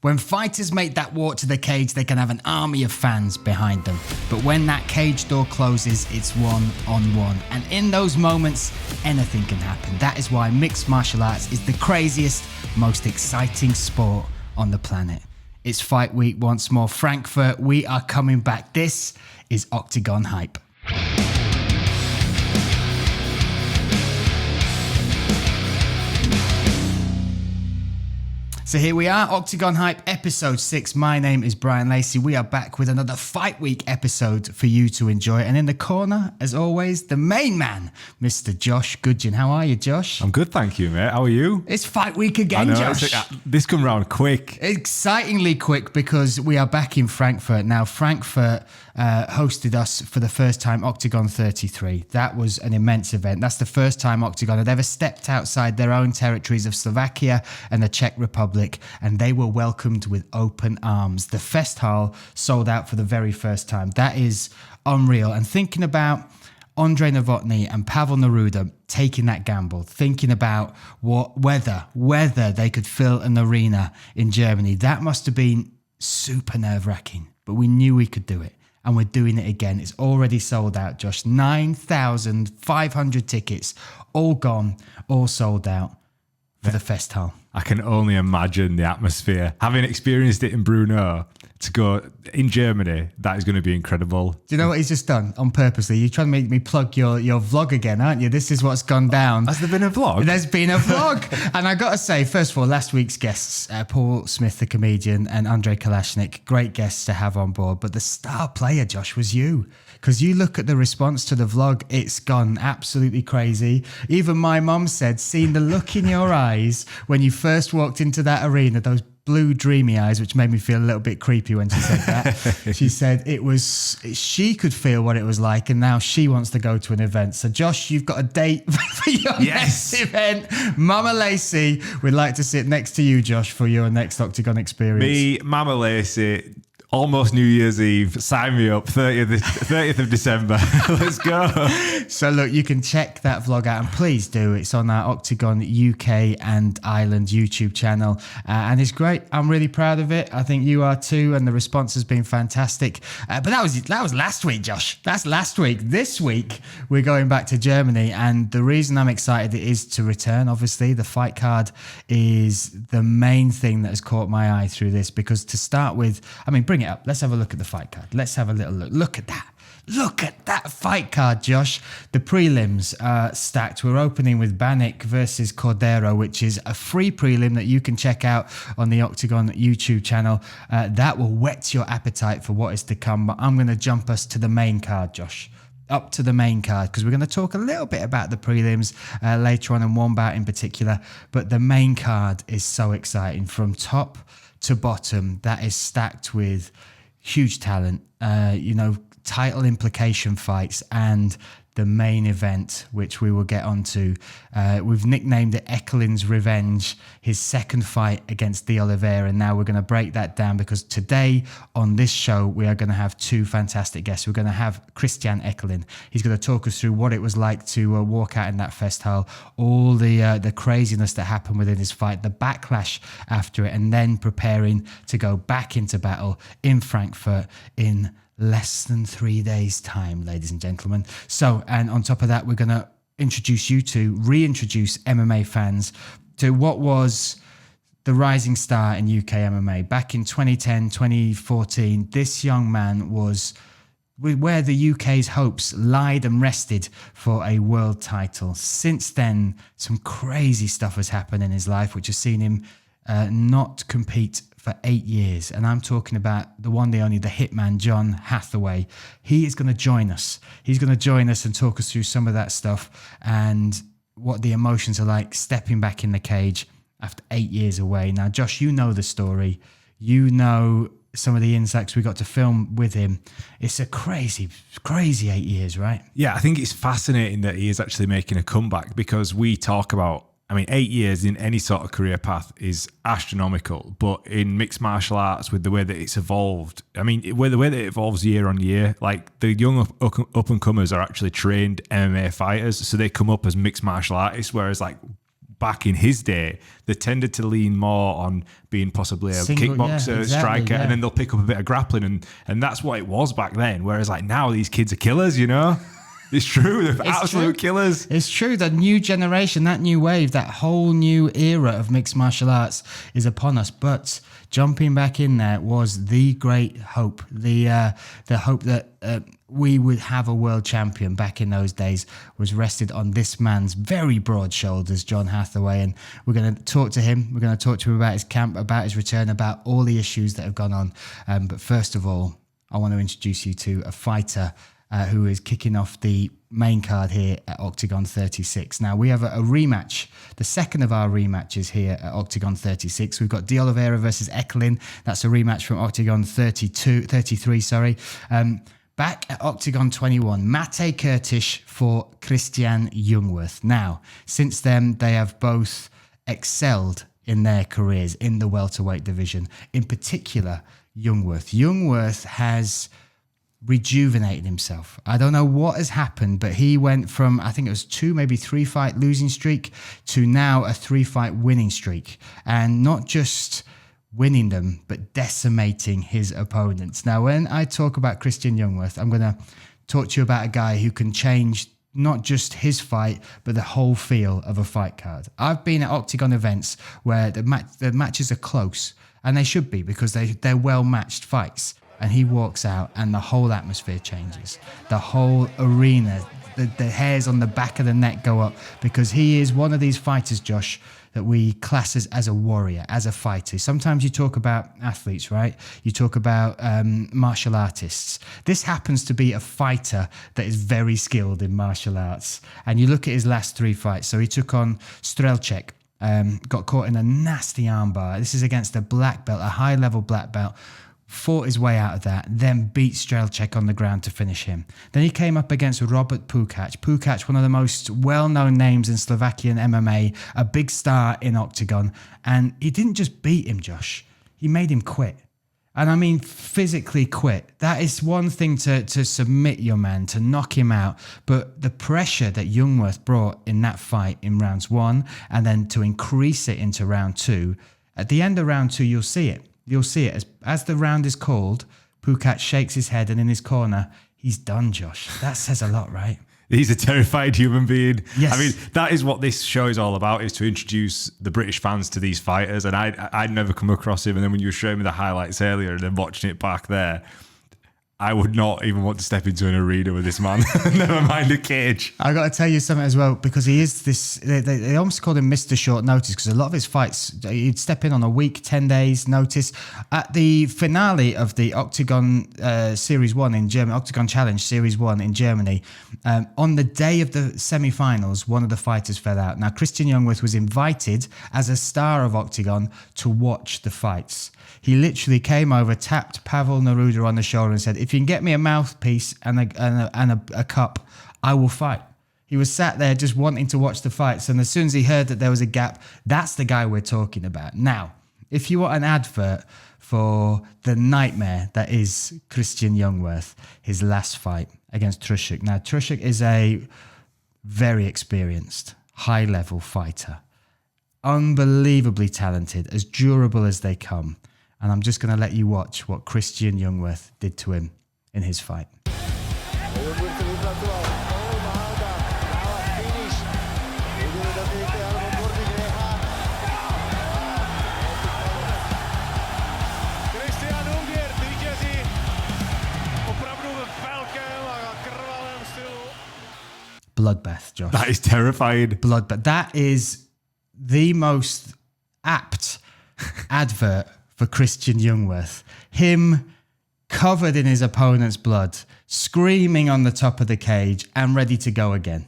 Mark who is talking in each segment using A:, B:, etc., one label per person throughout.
A: When fighters make that walk to the cage, they can have an army of fans behind them. But when that cage door closes, it's one-on-one. And in those moments, anything can happen. That is why mixed martial arts is the craziest, most exciting sport on the planet. It's fight week once more. Frankfurt, we are coming back. This is Octagon Hype. So here we are, Octagon Hype, episode 6. My name is Bryan Lacey. We are back with another Fight Week episode for you to enjoy. And in the corner, as always, the main man, Mr. Josh Goodgin. How are you, Josh?
B: I'm good, thank you, mate. How are you?
A: It's Fight Week again, Josh.
B: This come round quick.
A: Excitingly quick, because we are back in Frankfurt. Now, Frankfurt hosted us for the first time, Octagon 33. That was an immense event. That's the first time Octagon had ever stepped outside their own territories of Slovakia and the Czech Republic, and they were welcomed with open arms. The Fest Hall sold out for the very first time. That is unreal. And thinking about Andre Novotny and Pavel Neruda taking that gamble, thinking about whether they could fill an arena in Germany, that must have been super nerve-wracking. But we knew we could do it. And we're doing it again. It's already sold out, Josh. 9,500 tickets, all gone, all sold out for the Fest Hall.
B: I can only imagine the atmosphere. Having experienced it in Brno, to go in Germany, that is going to be incredible.
A: Do you know what he's just done on purposely? You're trying to make me plug your vlog again, aren't you? This is what's gone down.
B: Has there been a vlog?
A: There's been a vlog. And I got to say, first of all, last week's guests, Paul Smith, the comedian, and Andrei Kalashnik, great guests to have on board. But the star player, Josh, was you. Because you look at the response to the vlog, it's gone absolutely crazy. Even my mum said, seeing the look in your eyes when you first walked into that arena, those blue dreamy eyes, which made me feel a little bit creepy when she said that. She said she could feel what it was like, and now she wants to go to an event. So Josh, you've got a date for your next event. Mama Lacey would like to sit next to you, Josh, for your next Octagon experience.
B: Me, Mama Lacey, almost New Year's Eve. Sign me up, 30th of December. Let's go.
A: So look, you can check that vlog out, and please do. It's on our Octagon UK and Ireland YouTube channel, and it's great. I'm really proud of it. I think you are too, and the response has been fantastic. But that was last week, Josh. That's last week. This week, we're going back to Germany, and the reason I'm excited is to return. Obviously, the fight card is the main thing that has caught my eye through this, because to start with, I mean, bring it up. Let's have a look at the fight card. Let's have a little look. Look at that. Look at that fight card, Josh. The prelims are stacked. We're opening with Banik versus Cordero, which is a free prelim that you can check out on the Octagon YouTube channel. That will whet your appetite for what is to come. But I'm going to jump us to the main card, Josh. Up to the main card, because we're going to talk a little bit about the prelims later on, and one bout in particular. But the main card is so exciting from top to bottom. That is stacked with huge talent, title implication fights, and the main event, which we will get onto. We've nicknamed it Eckerlin's Revenge, his second fight against the Oliveira. And now we're going to break that down, because today on this show, we are going to have two fantastic guests. We're going to have Christian Eckerlin. He's going to talk us through what it was like to walk out in that Fest Hall, all the craziness that happened within his fight, the backlash after it, and then preparing to go back into battle in Frankfurt in less than 3 days' time, ladies and gentlemen. So, and on top of that, we're going to reintroduce MMA fans to what was the rising star in UK MMA. Back in 2010, 2014, this young man was where the UK's hopes lied and rested for a world title. Since then, some crazy stuff has happened in his life, which has seen him not compete for 8 years. And I'm talking about the one, the only, the hitman, John Hathaway. He is going to join us. He's going to join us and talk us through some of that stuff and what the emotions are like stepping back in the cage after 8 years away. Now, Josh, you know the story. You know some of the insights we got to film with him. It's a crazy 8 years, right?
B: Yeah, I think it's fascinating that he is actually making a comeback, because we talk about, 8 years in any sort of career path is astronomical, but in mixed martial arts, with the way that it's evolved, the way that it evolves year on year, like the young up and comers are actually trained MMA fighters, so they come up as mixed martial artists, whereas like back in his day, they tended to lean more on being possibly a kickboxer, striker, and then they'll pick up a bit of grappling, and that's what it was back then. Whereas like now, these kids are killers, you know. It's true. They're absolute killers.
A: It's true. The new generation, that new wave, that whole new era of mixed martial arts is upon us. But jumping back in there was the great hope, the hope that we would have a world champion back in those days was rested on this man's very broad shoulders, John Hathaway. And we're going to talk to him. We're going to talk to him about his camp, about his return, about all the issues that have gone on. But first of all, I want to introduce you to a fighter who is kicking off the main card here at Octagon 36. Now, we have a rematch, the second of our rematches here at Octagon 36. We've got De Oliveira versus Eckerlin. That's a rematch from Octagon 33, sorry. Back at Octagon 21, Mate Curtis for Christian Youngworth. Now, since then, they have both excelled in their careers in the welterweight division. In particular, Youngworth. Youngworth has rejuvenated himself. I don't know what has happened, but he went from, I think it was 2, maybe 3 fight losing streak to now a 3 fight winning streak. And not just winning them, but decimating his opponents. Now, when I talk about Christian Youngworth, I'm going to talk to you about a guy who can change not just his fight, but the whole feel of a fight card. I've been at Octagon events where the matches are close, and they should be because they're well-matched fights. And he walks out and the whole atmosphere changes. The whole arena, the hairs on the back of the neck go up because he is one of these fighters, Josh, that we class as a warrior, as a fighter. Sometimes you talk about athletes, right? You talk about martial artists. This happens to be a fighter that is very skilled in martial arts. And you look at his last 3 fights. So he took on Strelček, got caught in a nasty armbar. This is against a black belt, a high-level black belt. Fought his way out of that, then beat Strelček on the ground to finish him. Then he came up against Robert Pukac. Pukac, one of the most well-known names in Slovakian MMA, a big star in Octagon. And he didn't just beat him, Josh. He made him quit. And I mean physically quit. That is one thing to submit your man, to knock him out. But the pressure that Youngworth brought in that fight in rounds 1 and then to increase it into round 2, at the end of round 2, you'll see it. You'll see it as the round is called. Pukac shakes his head, and in his corner, he's done, Josh. That says a lot, right?
B: He's a terrified human being.
A: Yes.
B: I mean, that is what this show is all about, is to introduce the British fans to these fighters. And I'd never come across him. And then when you were showing me the highlights earlier and then watching it back there, I would not even want to step into an arena with this man. Never mind a cage.
A: I got to tell you something as well, because he is this. They almost called him Mr. Short Notice because a lot of his fights, he'd step in on a week, 10 days notice. At the finale of the Octagon Series 1 in Germany, Octagon Challenge Series 1 in Germany, on the day of the semi-finals, one of the fighters fell out. Now, Christian Youngworth was invited as a star of Octagon to watch the fights. He literally came over, tapped Pavel Neruda on the shoulder and said, if you can get me a mouthpiece and a cup, I will fight. He was sat there just wanting to watch the fights. And as soon as he heard that there was a gap, that's the guy we're talking about. Now, if you want an advert for the nightmare that is Christian Youngworth, his last fight against Petrushek. Now, Petrushek is a very experienced, high-level fighter. Unbelievably talented, as durable as they come. And I'm just going to let you watch what Christian Youngworth did to him in his fight. Bloodbath, Josh.
B: That is terrifying.
A: Bloodbath. That is the most apt advert for Christian Youngworth. Him covered in his opponent's blood, screaming on the top of the cage and ready to go again.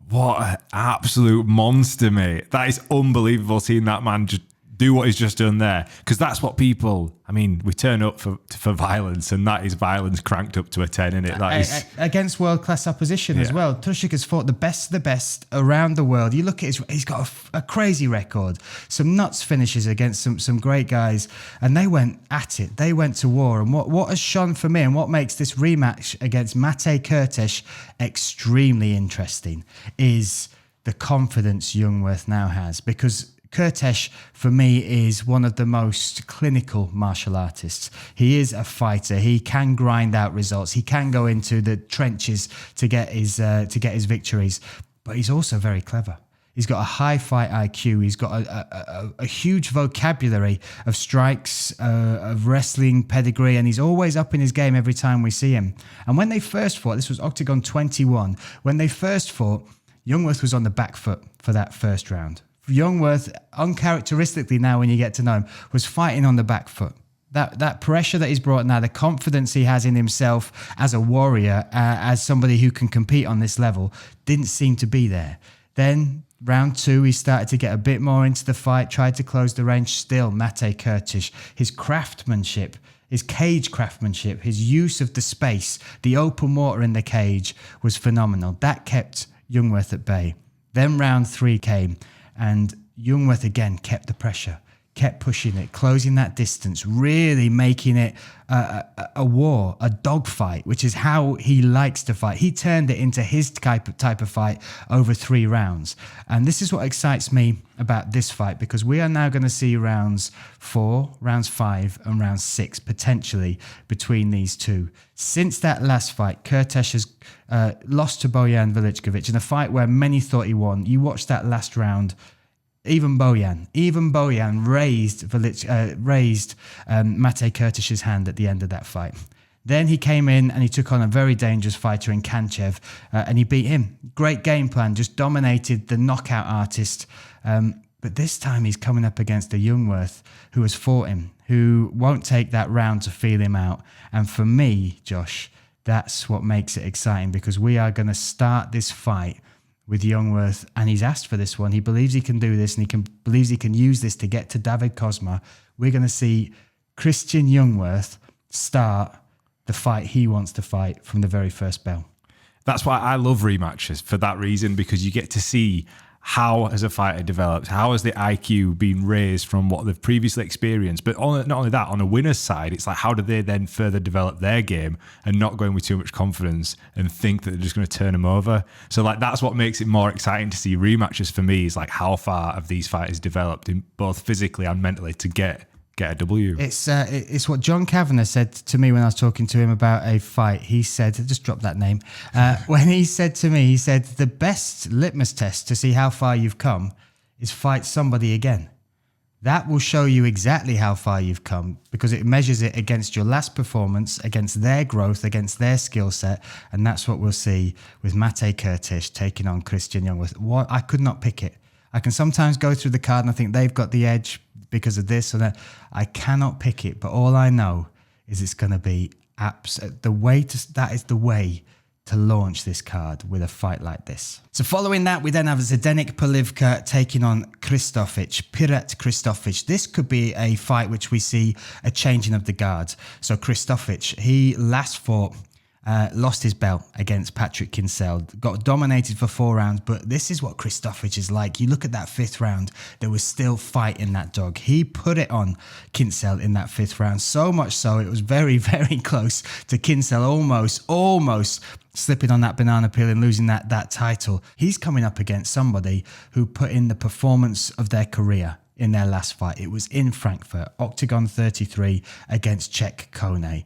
B: What an absolute monster, mate. That is unbelievable seeing that man just do what he's just done there. Because that's what people, I mean, we turn up for violence, and that is violence cranked up to a 10, isn't it? That is
A: against world-class opposition as well. Petrushek has fought the best of the best around the world. You look at he's got a crazy record. Some nuts finishes against some great guys, and they went at it. They went to war. And what has shone for me and what makes this rematch against Mate Curtis extremely interesting is the confidence Youngworth now has, because Kurtesh, for me, is one of the most clinical martial artists. He is a fighter. He can grind out results. He can go into the trenches to get his victories, but he's also very clever. He's got a high fight IQ. He's got a huge vocabulary of strikes, of wrestling pedigree, and he's always up in his game every time we see him. And when they first fought, this was Octagon 21, when they first fought, Youngworth was on the back foot for that first round. Youngworth, uncharacteristically now when you get to know him, was fighting on the back foot. That pressure that he's brought now, the confidence he has in himself as a warrior, as somebody who can compete on this level, didn't seem to be there. Then round 2, he started to get a bit more into the fight, tried to close the range. Still, Mate Kurtesh, his craftsmanship, his cage craftsmanship, his use of the space, the open water in the cage was phenomenal. That kept Youngworth at bay. Then round 3 came, and Youngworth again kept the pressure, kept pushing it, closing that distance, really making it a war, a dogfight, which is how he likes to fight. He turned it into his type of fight over 3 rounds. And this is what excites me about this fight, because we are now going to see rounds 4, rounds 5, and round 6 potentially between these two. Since that last fight, Kurtesh has lost to Boyan Vlichkovic in a fight where many thought he won. You watched that last round. Even Boyan raised Mate Kurtesh's hand at the end of that fight. Then he came in and he took on a very dangerous fighter in Kanchev, and he beat him. Great game plan, just dominated the knockout artist. But this time he's coming up against a Youngworth who has fought him, who won't take that round to feel him out. And for me, Josh, that's what makes it exciting, because we are going to start this fight with Youngworth, and he's asked for this one. He believes he can do this, and believes he can use this to get to David Kozma. We're going to see Christian Youngworth start the fight he wants to fight from the very first bell.
B: That's why I love rematches, for that reason, because you get to see how has a fighter developed, how has the IQ been raised from what they've previously experienced. But not only that, on a winner's side, it's like, how do they then further develop their game and not going with too much confidence and think that they're just going to turn them over. So like, that's what makes it more exciting to see rematches for me, is like, how far have these fighters developed in both physically and mentally to get a W.
A: It's what John Kavanagh said to me when I was talking to him about a fight. He said, just drop that name. When he said to me, he said, the best litmus test to see how far you've come is fight somebody again. That will show you exactly how far you've come, because it measures it against your last performance, against their growth, against their skill set. And that's what we'll see with Mate Kurtesh taking on Christian Youngworth. I could not pick it. I can sometimes go through the card and I think they've got the edge because of this or that. I cannot pick it, but all I know is it's going to be that is the way to launch this card with a fight like this. So following that, we then have Zdeněk Polivka taking on Kristofic, Piret Kristofic. This could be a fight which we see a changing of the guards. So Kristofic, he last fought, lost his belt against Patrick Kinsell, got dominated for 4 rounds, but this is what Kristofic is like. You look at that 5th round, there was still fight in that dog. He put it on Kinsell in that 5th round, so much so it was very, very close to Kinsell almost slipping on that banana peel and losing that title. He's coming up against somebody who put in the performance of their career in their last fight. It was in Frankfurt, Octagon 33 against Czech Kone.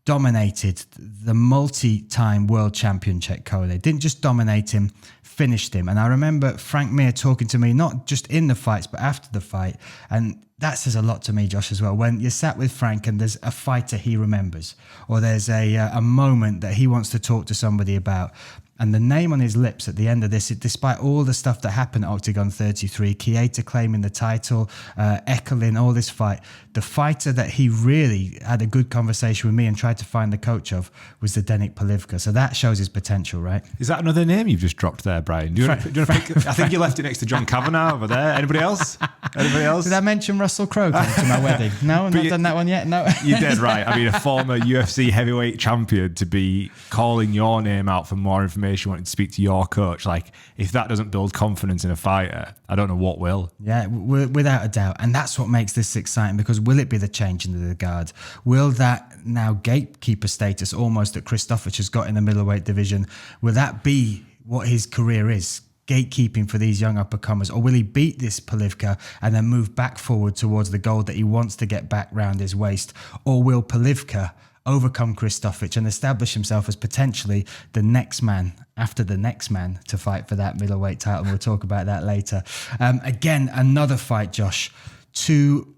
A: Dominated the multi-time world champion Czech Kone. Didn't just dominate him, finished him. And I remember Frank Mir talking to me, not just in the fights, but after the fight. And that says a lot to me, Josh, as well. When you're sat with Frank and there's a fighter he remembers, or there's a moment that he wants to talk to somebody about, and the name on his lips at the end of this, despite all the stuff that happened at Octagon 33, Chiesa claiming the title, Eckerlin, all this fight, the fighter that he really had a good conversation with me and tried to find the coach of was Zdeněk Polivka. So that shows his potential, right?
B: Is that another name you've just dropped there, Brian? Do you want to pick? I think you left it next to John Kavanagh over there. Anybody else?
A: Did I mention Russell Crowe coming to my wedding? No, I've not done that one yet. No.
B: You did right. I mean, a former UFC heavyweight champion to be calling your name out for more information, wanting to speak to your coach. Like, if that doesn't build confidence in a fighter, I don't know what will.
A: Yeah, without a doubt. And that's what makes this exciting, because will it be the change in the guard? Will that now gatekeeper status almost that Kristofic has got in the middleweight division, will that be what his career is? gatekeeping for these young up-and-comers, or will he beat this Polivka and then move back forward towards the goal that he wants to get back round his waist? Or will Polivka overcome Kristofic and establish himself as potentially the next man after the next man to fight for that middleweight title? And we'll talk about that later. Again, another fight, Josh. Two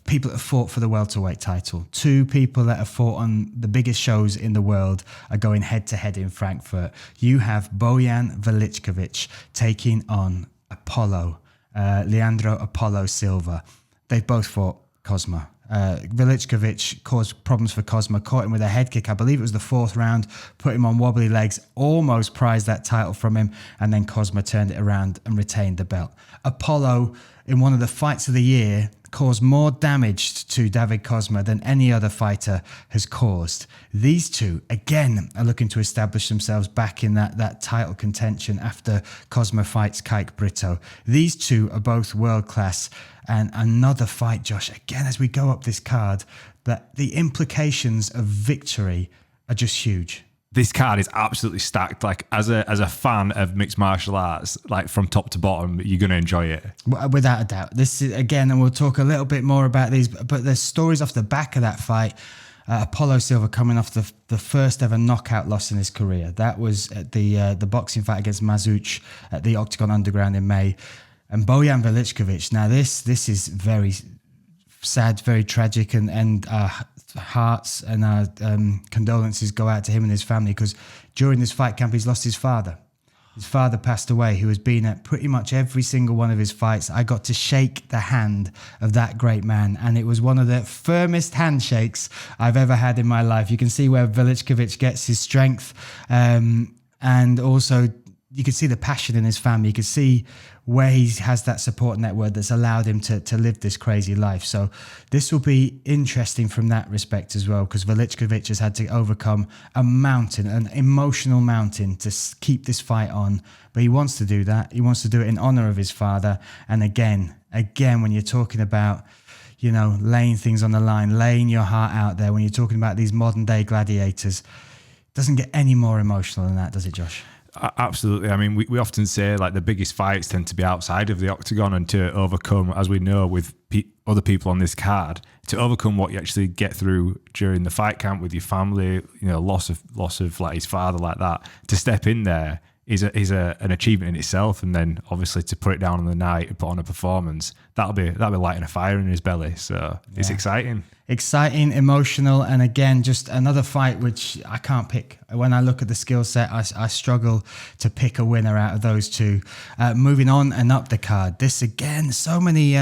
A: people that have fought for the welterweight title, two people that have fought on the biggest shows in the world are going head-to-head in Frankfurt. You have Boyan Vlichkovic taking on Leandro Apollo Silva. They've both fought Cosma. Vlichkovic caused problems for Cosma, caught him with a head kick. I believe it was the 4th round, put him on wobbly legs, almost prized that title from him, and then Cosma turned it around and retained the belt. Apollo, in one of the fights of the year, caused more damage to David Cosma than any other fighter has caused. These two, again, are looking to establish themselves back in that title contention after Cosma fights Kike Brito. These two are both world-class. And another fight, Josh, again, as we go up this card, that the implications of victory are just huge.
B: This card is absolutely stacked. Like as a fan of mixed martial arts, like from top to bottom, you're going to enjoy it.
A: Without a doubt. This is, again, and we'll talk a little bit more about these, but there's stories off the back of that fight. Apollo Silva coming off the first ever knockout loss in his career. That was at the boxing fight against Mazuch at the Octagon Underground in May. And Boyan Vlichkovic. Now this is very sad, very tragic, and our hearts and our condolences go out to him and his family, because during this fight camp he's lost his father. His father passed away, who has been at pretty much every single one of his fights. I got to shake the hand of that great man, and it was one of the firmest handshakes I've ever had in my life. You can see where Vlichkovic gets his strength, and also you could see the passion in his family. You could see where he has that support network that's allowed him to live this crazy life. So this will be interesting from that respect as well, because Vlichkovic has had to overcome a mountain, an emotional mountain, to keep this fight on. But he wants to do that. He wants to do it in honor of his father. And again, when you're talking about, you know, laying things on the line, laying your heart out there, when you're talking about these modern day gladiators, it doesn't get any more emotional than that, does it, Josh?
B: Absolutely. I mean, we often say like the biggest fights tend to be outside of the octagon, and to overcome, as we know with other people on this card, to overcome what you actually get through during the fight camp with your family, you know, loss of like his father like that, to step in there is an achievement in itself. And then obviously to put it down on the night and put on a performance, that'll be lighting a fire in his belly. So it's exciting. Exciting, emotional, and again, just another fight which I can't pick. When I look at the skill set, I struggle to pick a winner out of those two. Moving on and up the card, this again, so many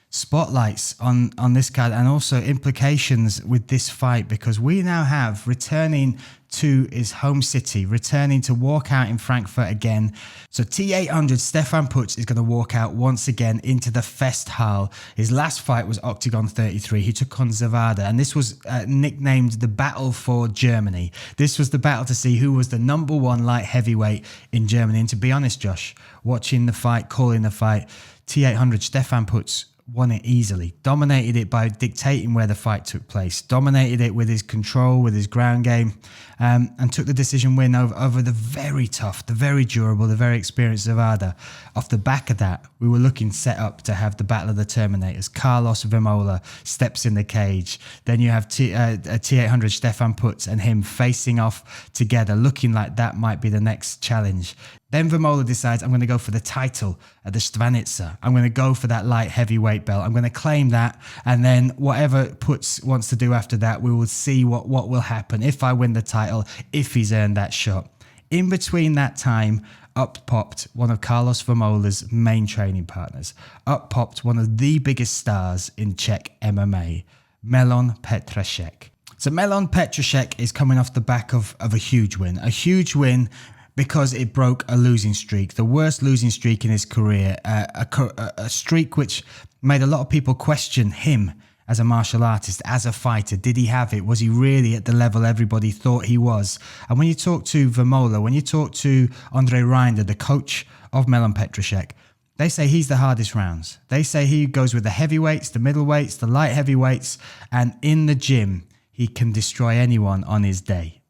B: spotlights on this card, and also implications with this fight, because we now have returning to his home city, returning to walk out in Frankfurt again. So T800 Stefan Putz is going to walk out once again into the Festhall. His last fight was Octagon 33. He took on Zavada, and this was nicknamed the Battle for Germany. This was the battle to see who was the #1 light heavyweight in Germany. And to be honest, Josh, watching the fight, calling the fight, T800 Stefan Putz won it easily, dominated it by dictating where the fight took place, dominated it with his control, with his ground game, and took the decision win over the very tough, the very durable, the very experienced Zavada. Off the back of that, we were looking set up to have the Battle of the Terminators. Carlos Vermola steps in the cage. Then you have T800 Stefan Putz and him facing off together, looking like that might be the next challenge. Then Vermola decides, I'm going to go for the title at the Stvanitsa. I'm going to go for that light heavyweight belt. I'm going to claim that. And then whatever Putz wants to do after that, we will see what will happen if I win the title, if he's earned that shot. In between that time, up popped one of Carlos Vermola's main training partners. Up popped one of the biggest stars in Czech MMA, Milan Petrushek. So Milan Petrushek is coming off the back of a huge win because it broke a losing streak, the worst losing streak in his career, a streak which made a lot of people question him as a martial artist, as a fighter. Did he have it? Was he really at the level everybody thought he was? And when you talk to Vermola, when you talk to Andre Reinder, the coach of Milan Petrushek, they say he's the hardest rounds. They say he goes with the heavyweights, the middleweights, the light heavyweights, and in the gym, he can destroy anyone on his day.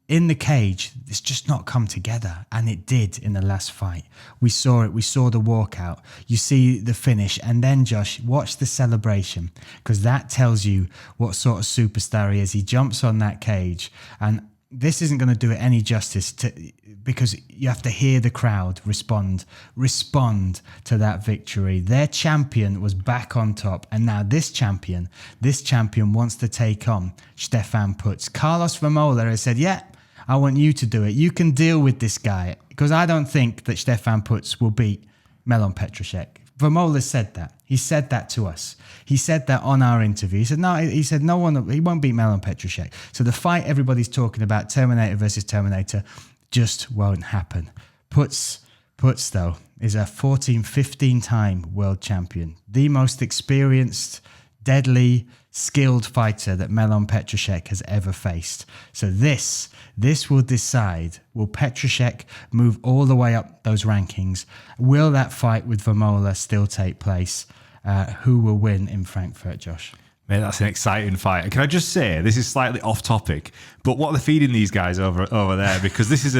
A: in the cage, it's just not come together. And it did in the last fight. We saw it. We saw the walkout. You see the finish. And then, Josh, watch the celebration, because that tells you what sort of superstar he is. He jumps on that cage, and this isn't going to do it any justice because you have to hear the crowd respond to that victory. Their champion was back on top, and now this champion wants to take on Stefan Putz. Carlos Vermola has said, yeah, I want you to do it. You can deal with this guy, because I don't think that Stefan Putz will beat Moell Petrushek. Vermola said that. He said that to us. He said that on our interview. He said, no, he won't beat Moell Petrushek. So the fight everybody's talking about, Terminator versus Terminator, just won't happen. Putz though, is a 15-time world champion. The most experienced, deadly, skilled fighter that Moell Petrushek has ever faced. So this will decide, will Petrushek move all the way up those rankings? Will that fight with Vermola still take place? Who will win in Frankfurt, Josh?
B: Mate, that's an exciting fight. Can I just say, this is slightly off topic, but what they're feeding these guys over there, because this is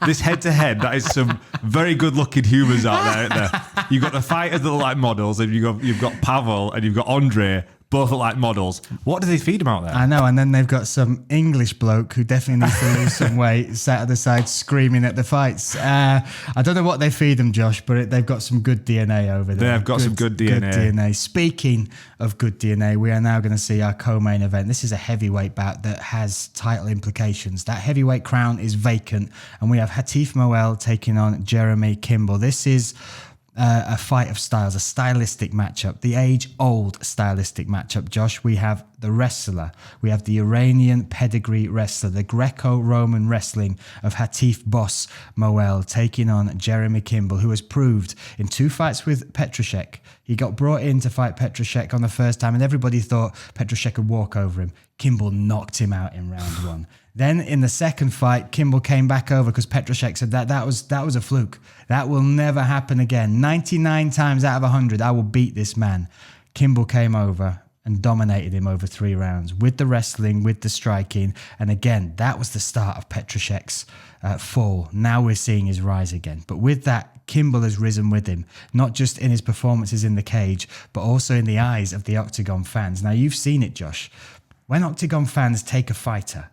B: this head-to-head, that is some very good-looking humans out there, isn't there? You've got the fighters that look like models, and you've got Pavel and you've got Andre, both look like models. What do they feed them out there?
A: I know, and then they've got some English bloke who definitely needs to lose some weight, sat at the side screaming at the fights. I don't know what they feed them, Josh, but they've got some good DNA over there.
B: They've got some good DNA.
A: Speaking of good DNA, we are now going to see our co-main event. This is a heavyweight bout that has title implications. That heavyweight crown is vacant, and we have Hatif Moell taking on Jeremy Kimball. This is a fight of styles, a stylistic matchup, the age-old stylistic matchup, Josh. We have the wrestler, we have the Iranian pedigree wrestler, the Greco-Roman wrestling of Hatif Boss Moell taking on Jeremy Kimball, who has proved in 2 fights with Petrushek. He got brought in to fight Petrushek on the first time, and everybody thought Petrushek would walk over him. Kimball knocked him out in round 1. Then in the second fight, Kimball came back over because Petrushek said that was a fluke. That will never happen again. 99 times out of 100, I will beat this man. Kimball came over and dominated him over 3 rounds with the wrestling, with the striking. And again, that was the start of Petrushek's fall. Now we're seeing his rise again. But with that, Kimball has risen with him, not just in his performances in the cage, but also in the eyes of the Octagon fans. Now, you've seen it, Josh. When Octagon fans take a fighter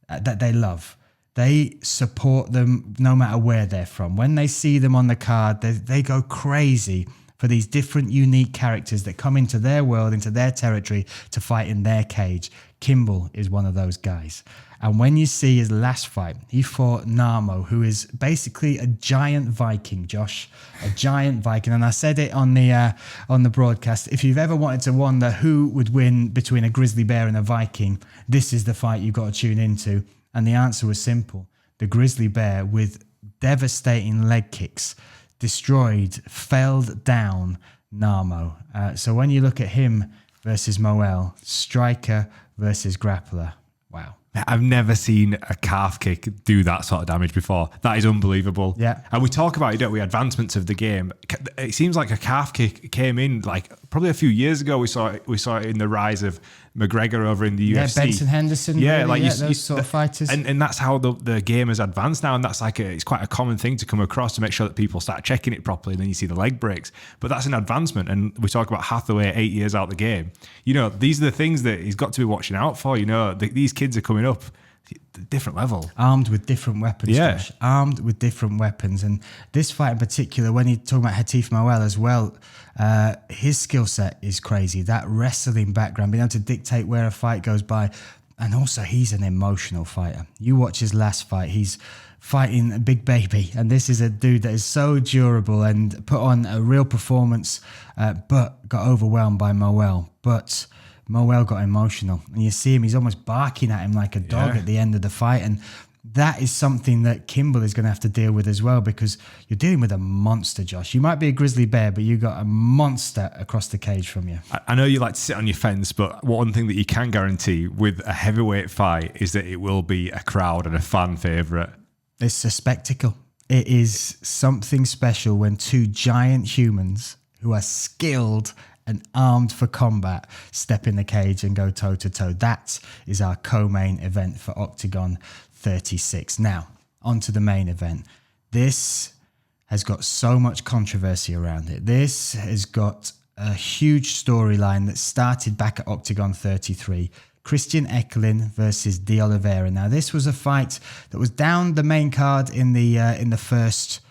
A: that they love, they support them no matter where they're from. When they see them on the card, they go crazy for these different unique characters that come into their world, into their territory to fight in their cage. Kimball is one of those guys. And when you see his last fight, he fought Narmo, who is basically a giant Viking, Josh, a giant Viking. And I said it on the broadcast. If you've ever wanted to wonder who would win between a grizzly bear and a Viking, this is the fight you've got to tune into. And the answer was simple. The grizzly bear, with devastating leg kicks, destroyed, felled down Narmo. So when you look at him versus Moell, striker versus grappler, wow.
B: I've never seen a calf kick do that sort of damage before. That is unbelievable.
A: Yeah.
B: And we talk about it, don't we? Advancements of the game. It seems like a calf kick came in like probably a few years ago. We saw it in the rise of McGregor over in the UFC.
A: Yeah, Benson Henderson.
B: Yeah,
A: really,
B: like
A: those sort of fighters.
B: And that's how the game has advanced now. And that's it's quite a common thing to come across to make sure that people start checking it properly. And then you see the leg breaks. But that's an advancement. And we talk about Hathaway 8 years out the game. You know, these are the things that he's got to be watching out for. You know, these kids are coming up different level,
A: armed with different weapons.
B: Yeah,
A: Josh. Armed with different weapons. And this fight in particular, when you talk about Hatif Moell as well, his skill set is crazy. That wrestling background, being able to dictate where a fight goes by, and also he's an emotional fighter. You watch his last fight, he's fighting a big baby, and this is a dude that is so durable and put on a real performance, but got overwhelmed by Moell. But Moell got emotional, and you see him, he's almost barking at him like a dog at the end of the fight. And that is something that Kimball is going to have to deal with as well, because you're dealing with a monster, Josh. You might be a grizzly bear, but you got a monster across the cage from you.
B: I know you like to sit on your fence, but one thing that you can guarantee with a heavyweight fight is that it will be a crowd and a fan favourite.
A: It's a spectacle. It is something special when 2 giant humans who are skilled and armed for combat, step in the cage and go toe-to-toe. That is our co-main event for Octagon 36. Now, on to the main event. This has got so much controversy around it. This has got a huge storyline that started back at Octagon 33. Christian Eckerlin versus De Oliveira. Now, this was a fight that was down the main card in the first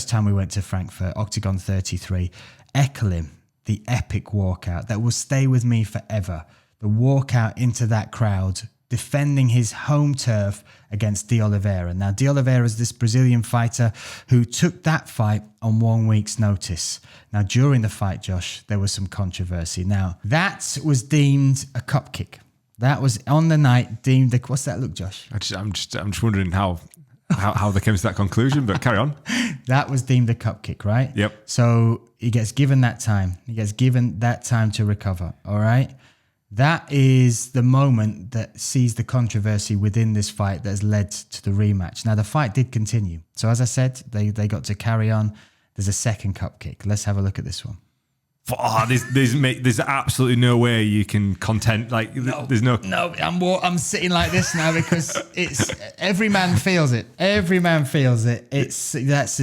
A: time we went to Frankfurt, Octagon 33. Eckerlin, the epic walkout that will stay with me forever. The walkout into that crowd, defending his home turf against De Oliveira. Now, De Oliveira is this Brazilian fighter who took that fight on 1 week's notice. Now, during the fight, Josh, there was some controversy. Now, that was deemed a cup kick. That was on the night deemed a... What's that look, Josh?
B: I'm just wondering how they came to that conclusion, but carry on.
A: That was deemed a cup kick, right?
B: Yep.
A: So he gets given that time. He gets given that time to recover, all right? That is the moment that sees the controversy within this fight that has led to the rematch. Now, the fight did continue. So as I said, they got to carry on. There's a second cup kick. Let's have a look at this one.
B: Oh, there's absolutely no way you can content there's no.
A: I'm sitting like this now because it's every man feels it. Every man feels it. That's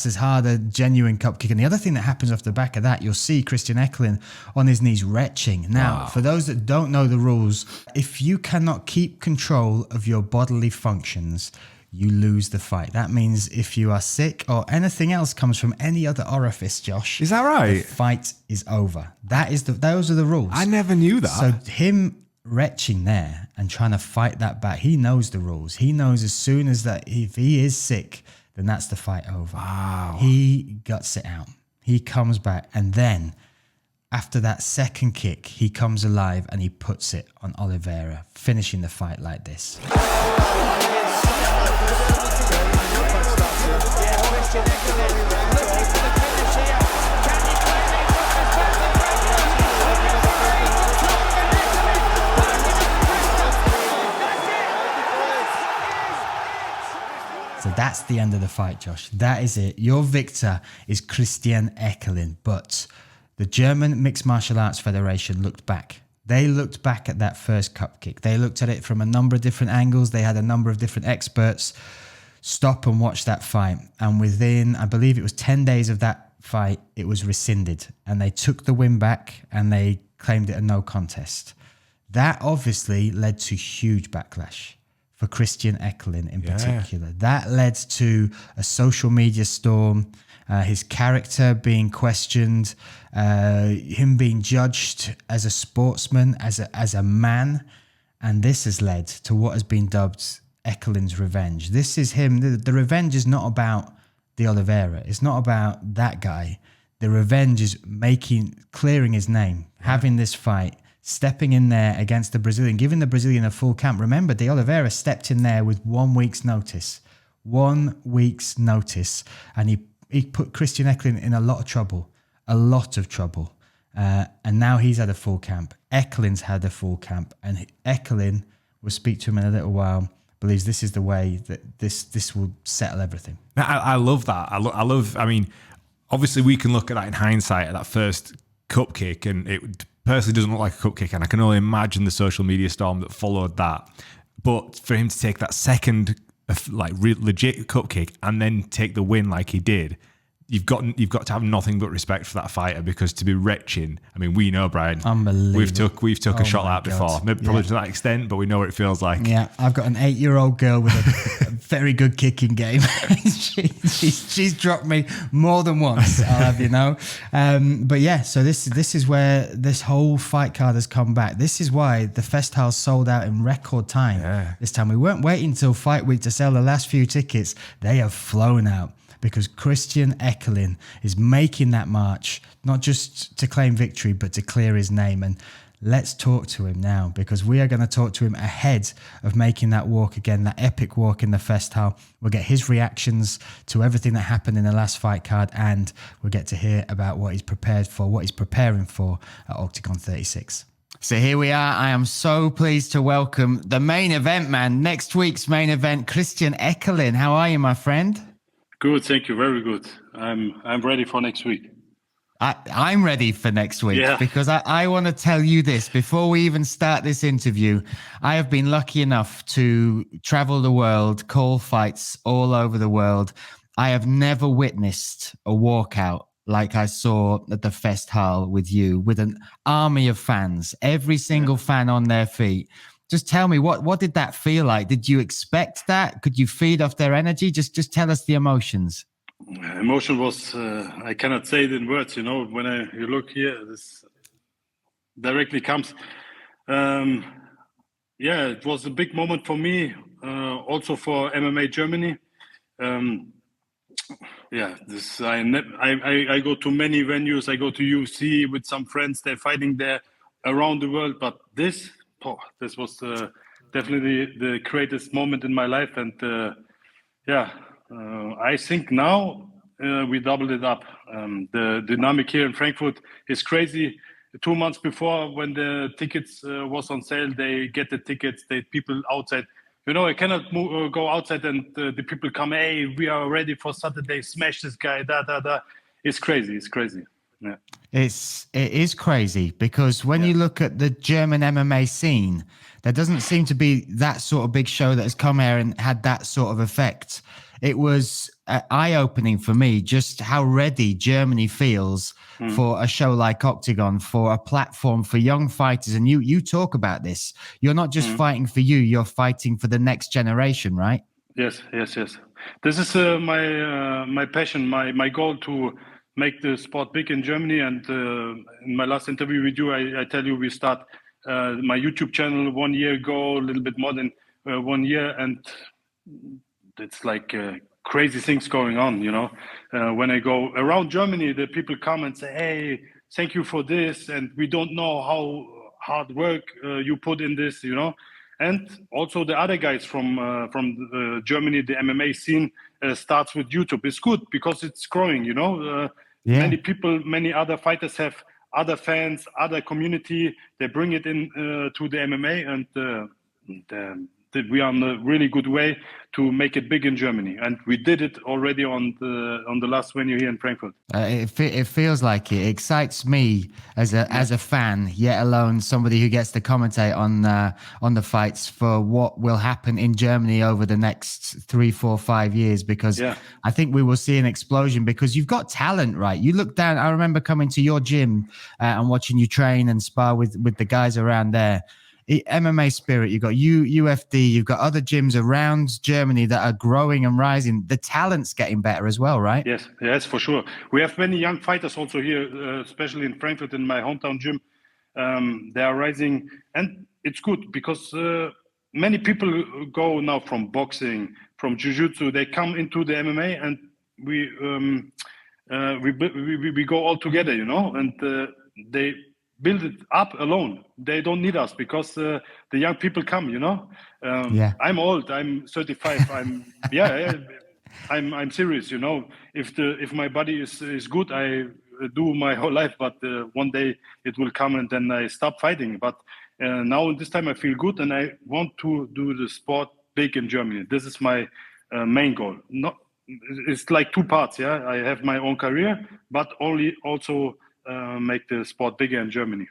A: as hard a genuine cup kick. And the other thing that happens off the back of that, you'll see Christian Eckerlin on his knees retching. Now, for those that don't know the rules, if you cannot keep control of your bodily functions, you lose the fight. That means if you are sick or anything else comes from any other orifice, Josh,
B: is that right?
A: The fight is over. Those are the rules.
B: I never knew that.
A: So him retching there and trying to fight that back, he knows the rules. He knows as soon as that, if he is sick, then that's the fight over.
B: Wow.
A: He guts it out. He comes back, and then after that second kick, he comes alive and he puts it on Oliveira, finishing the fight like this. So that's the end of the fight, Josh. That is it. Your victor is Christian Eckerlin. But the German Mixed Martial Arts Federation looked back. They looked back at that first cup kick. They looked at it from a number of different angles. They had a number of different experts stop and watch that fight. And within, I believe it was 10 days of that fight, it was rescinded. And they took the win back and they claimed it a no contest. That obviously led to huge backlash for Christian Eckerlin in particular. That led to a social media storm, his character being questioned, him being judged as a sportsman, as a man. And this has led to what has been dubbed Eckerlin's revenge. This is him. The revenge is not about De Oliveira. It's not about that guy. The revenge is clearing his name, having this fight, stepping in there against the Brazilian, giving the Brazilian a full camp. Remember, De Oliveira stepped in there with 1 week's notice. 1 week's notice. And he put Christian Eckerlin in a lot of trouble. And now he's had a full camp. Eckerlin's had a full camp. And Eckerlin, we'll speak to him in a little while, believes this is the way that this will settle everything.
B: I love that. I mean, obviously we can look at that in hindsight at that first cup kick, and it personally doesn't look like a cup kick, and I can only imagine the social media storm that followed that. But for him to take that second legit cup kick and then take the win like he did, you've got to have nothing but respect for that fighter, because to be retching, I mean, we know, Brian,
A: unbelievable.
B: We've took a shot at that before, maybe probably to that extent, but we know what it feels like.
A: Yeah, I've got an 8-year-old girl with a very good kicking game. she's dropped me more than once, I'll have you know. But yeah, so this is where this whole fight card has come back. This is why the Festivals sold out in record time. Yeah. This time we weren't waiting until fight week to sell the last few tickets. They have flown out, because Christian Eckerlin is making that march, not just to claim victory, but to clear his name. And let's talk to him now, because we are going to talk to him ahead of making that walk again, that epic walk in the Festhal. We'll get his reactions to everything that happened in the last fight card, and we'll get to hear about what he's prepared for, what he's preparing for at Octagon 36. So here we are. I am so pleased to welcome the main event man, next week's main event, Christian Eckerlin. How are you, my friend?
C: Good, thank you. Very good. I'm ready for next week.
A: I'm ready for next week
C: Yeah.
A: because I want to tell you this before we even start this interview. I have been lucky enough to travel the world, call fights all over the world. I have never witnessed a walkout like I saw at the Fest Hall with you, with an army of fans, every single fan on their feet. Just tell me, what did that feel like? Did you expect that? Could you feed off their energy? Just tell us the emotions.
C: Emotion was, I cannot say it in words, you know, when you look here, this directly comes. Yeah, it was a big moment for me, also for MMA Germany. Yeah, this I go to many venues. I go to UFC with some friends. They're fighting there around the world. But this was definitely the greatest moment in my life. And yeah, I think now we doubled it up. The dynamic here in Frankfurt is crazy. 2 months before, when the tickets was on sale, they get the tickets. The people outside. You know, I cannot go outside and the people come, hey, we are ready for Saturday, smash this guy, da. It's crazy, it's crazy. Yeah.
A: It is crazy because when you look at the German MMA scene, there doesn't seem to be that sort of big show that has come here and had that sort of effect. It was eye-opening for me just how ready Germany feels for a show like Octagon, for a platform for young fighters. And you talk about this. You're not just fighting for you, you're fighting for the next generation, right?
C: Yes. This is my passion, my goal to make the sport big in Germany. And in my last interview with you, I tell you we start my YouTube channel 1 year ago, a little bit more than 1 year, and it's like crazy things going on, you know. When I go around Germany, the people come and say, hey, thank you for this, and we don't know how hard work you put in this, you know. And also the other guys from Germany, the MMA scene starts with YouTube. It's good because it's growing, you know. Many people, many other fighters have other fans, other community. They bring it in to the MMA, and we are on a really good way to make it big in Germany, and we did it already on the last venue here in Frankfurt.
A: It feels like it excites me as a fan, yet alone somebody who gets to commentate on the fights for what will happen in Germany over the next 3, 4, 5 years. Because I think we will see an explosion because you've got talent, right? You look down. I remember coming to your gym and watching you train and spar with the guys around there. MMA Spirit, you've got UFD, you've got other gyms around Germany that are growing and rising. The talent's getting better as well, right?
C: Yes, for sure. We have many young fighters also here, especially in Frankfurt, in my hometown gym. They are rising, and it's good because many people go now from boxing, from jiu-jitsu. They come into the MMA, and we go all together, you know, and they build it up alone. They don't need us because the young people come, you know. I'm old. I'm 35. I'm serious, you know. If my body is good, I do my whole life. But one day it will come, and then I stop fighting. But now this time I feel good, and I want to do the sport big in Germany. This is my main goal. It's like two parts. Yeah, I have my own career, but also make the sport bigger in Germany.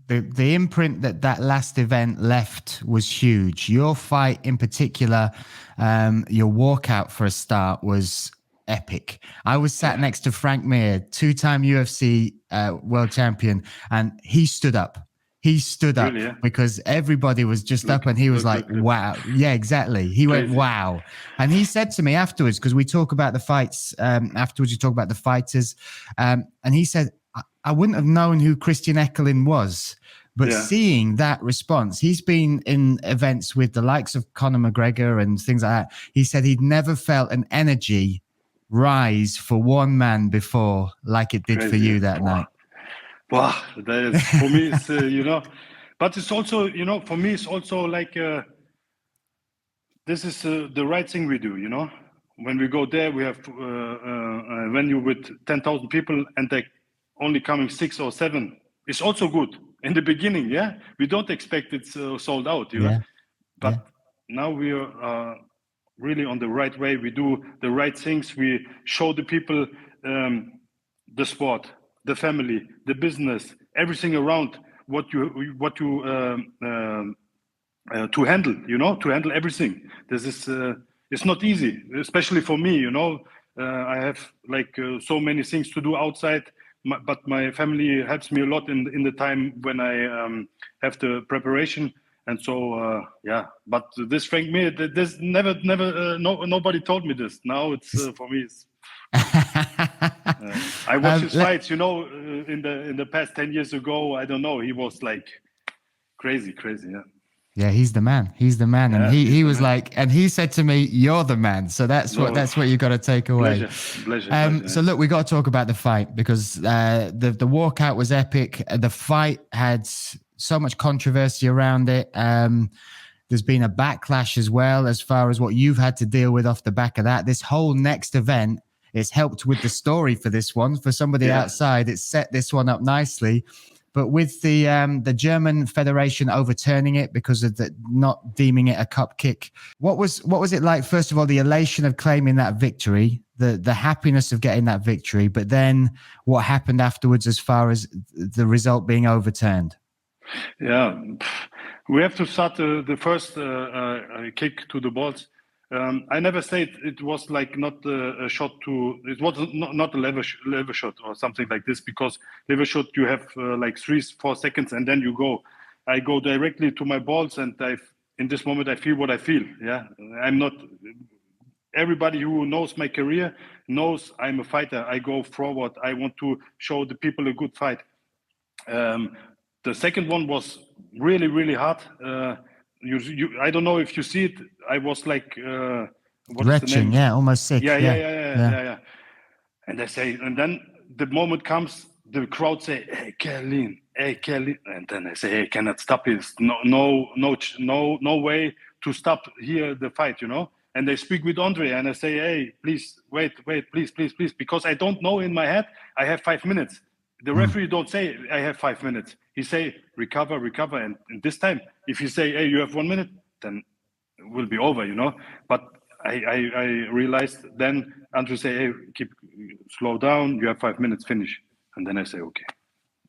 A: The imprint that last event left was huge. Your fight in particular, your walkout for a start was epic. I was sat next to Frank Mir, 2-time UFC world champion, and he stood up. He stood up because everybody was just up, and he was like, wow. Yeah, exactly. He went, wow. And he said to me afterwards, because we talk about the fights, afterwards you talk about the fighters, and he said, I wouldn't have known who Christian Eckerlin was, but seeing that response, he's been in events with the likes of Conor McGregor and things like that. He said he'd never felt an energy rise for one man before like it did for you that night.
C: Wow, that is, for me, it's, you know, but it's also, you know, for me, it's also like, this is the right thing we do, you know. When we go there, we have a venue with 10,000 people, and they only coming 6 or 7. It's also good in the beginning. Yeah, we don't expect it's sold out, you know. But now we are really on the right way. We do the right things. We show the people the sport, the family, the business, everything around what you to handle, to handle everything. This is it's not easy, especially for me. I have so many things to do outside, but my family helps me a lot in the time when I have the preparation. And so but this Frank Mir, this never nobody told me this. Now it's for me. It's, I watched his fights, in the past 10 years ago. I don't know. He was like crazy. Yeah.
A: Yeah, he's the man. He's the man, and he was like, and he said to me, "You're the man." So that's what you got to take away.
C: Pleasure.
A: So look, we got to talk about the fight because the walkout was epic. The fight had so much controversy around it. There's been a backlash as well as far as what you've had to deal with off the back of that. This whole next event, it's helped with the story for this one. For somebody outside, it's set this one up nicely. But with the German Federation overturning it because of not deeming it a cup kick, what was it like? First of all, the elation of claiming that victory, the happiness of getting that victory, but then what happened afterwards as far as the result being overturned?
C: Yeah, we have to start the first kick to the balls. I never said it was like not a shot to. It was not a lever shot or something like this, because lever shot you have like 3-4 seconds and then you go. I go directly to my balls, and in this moment I feel what I feel. Yeah, I'm not. Everybody who knows my career knows I'm a fighter. I go forward. I want to show the people a good fight. The second one was really, really hard. I don't know if you see it. I was like, what is the name?
A: Yeah, almost sick.
C: Yeah. And and then the moment comes, the crowd say, "Hey, Eckerlin," and then I say, "Hey, cannot stop it. No way to stop here the fight, And they speak with Andre, and I say, "Hey, please wait, please, because I don't know in my head. I have 5 minutes. The referee don't say I have 5 minutes. He say recover, and this time, if you say, hey, you have 1 minute, then it will be over, But I realized then Andrew say, hey, slow down. You have 5 minutes, finish. And then I say, okay,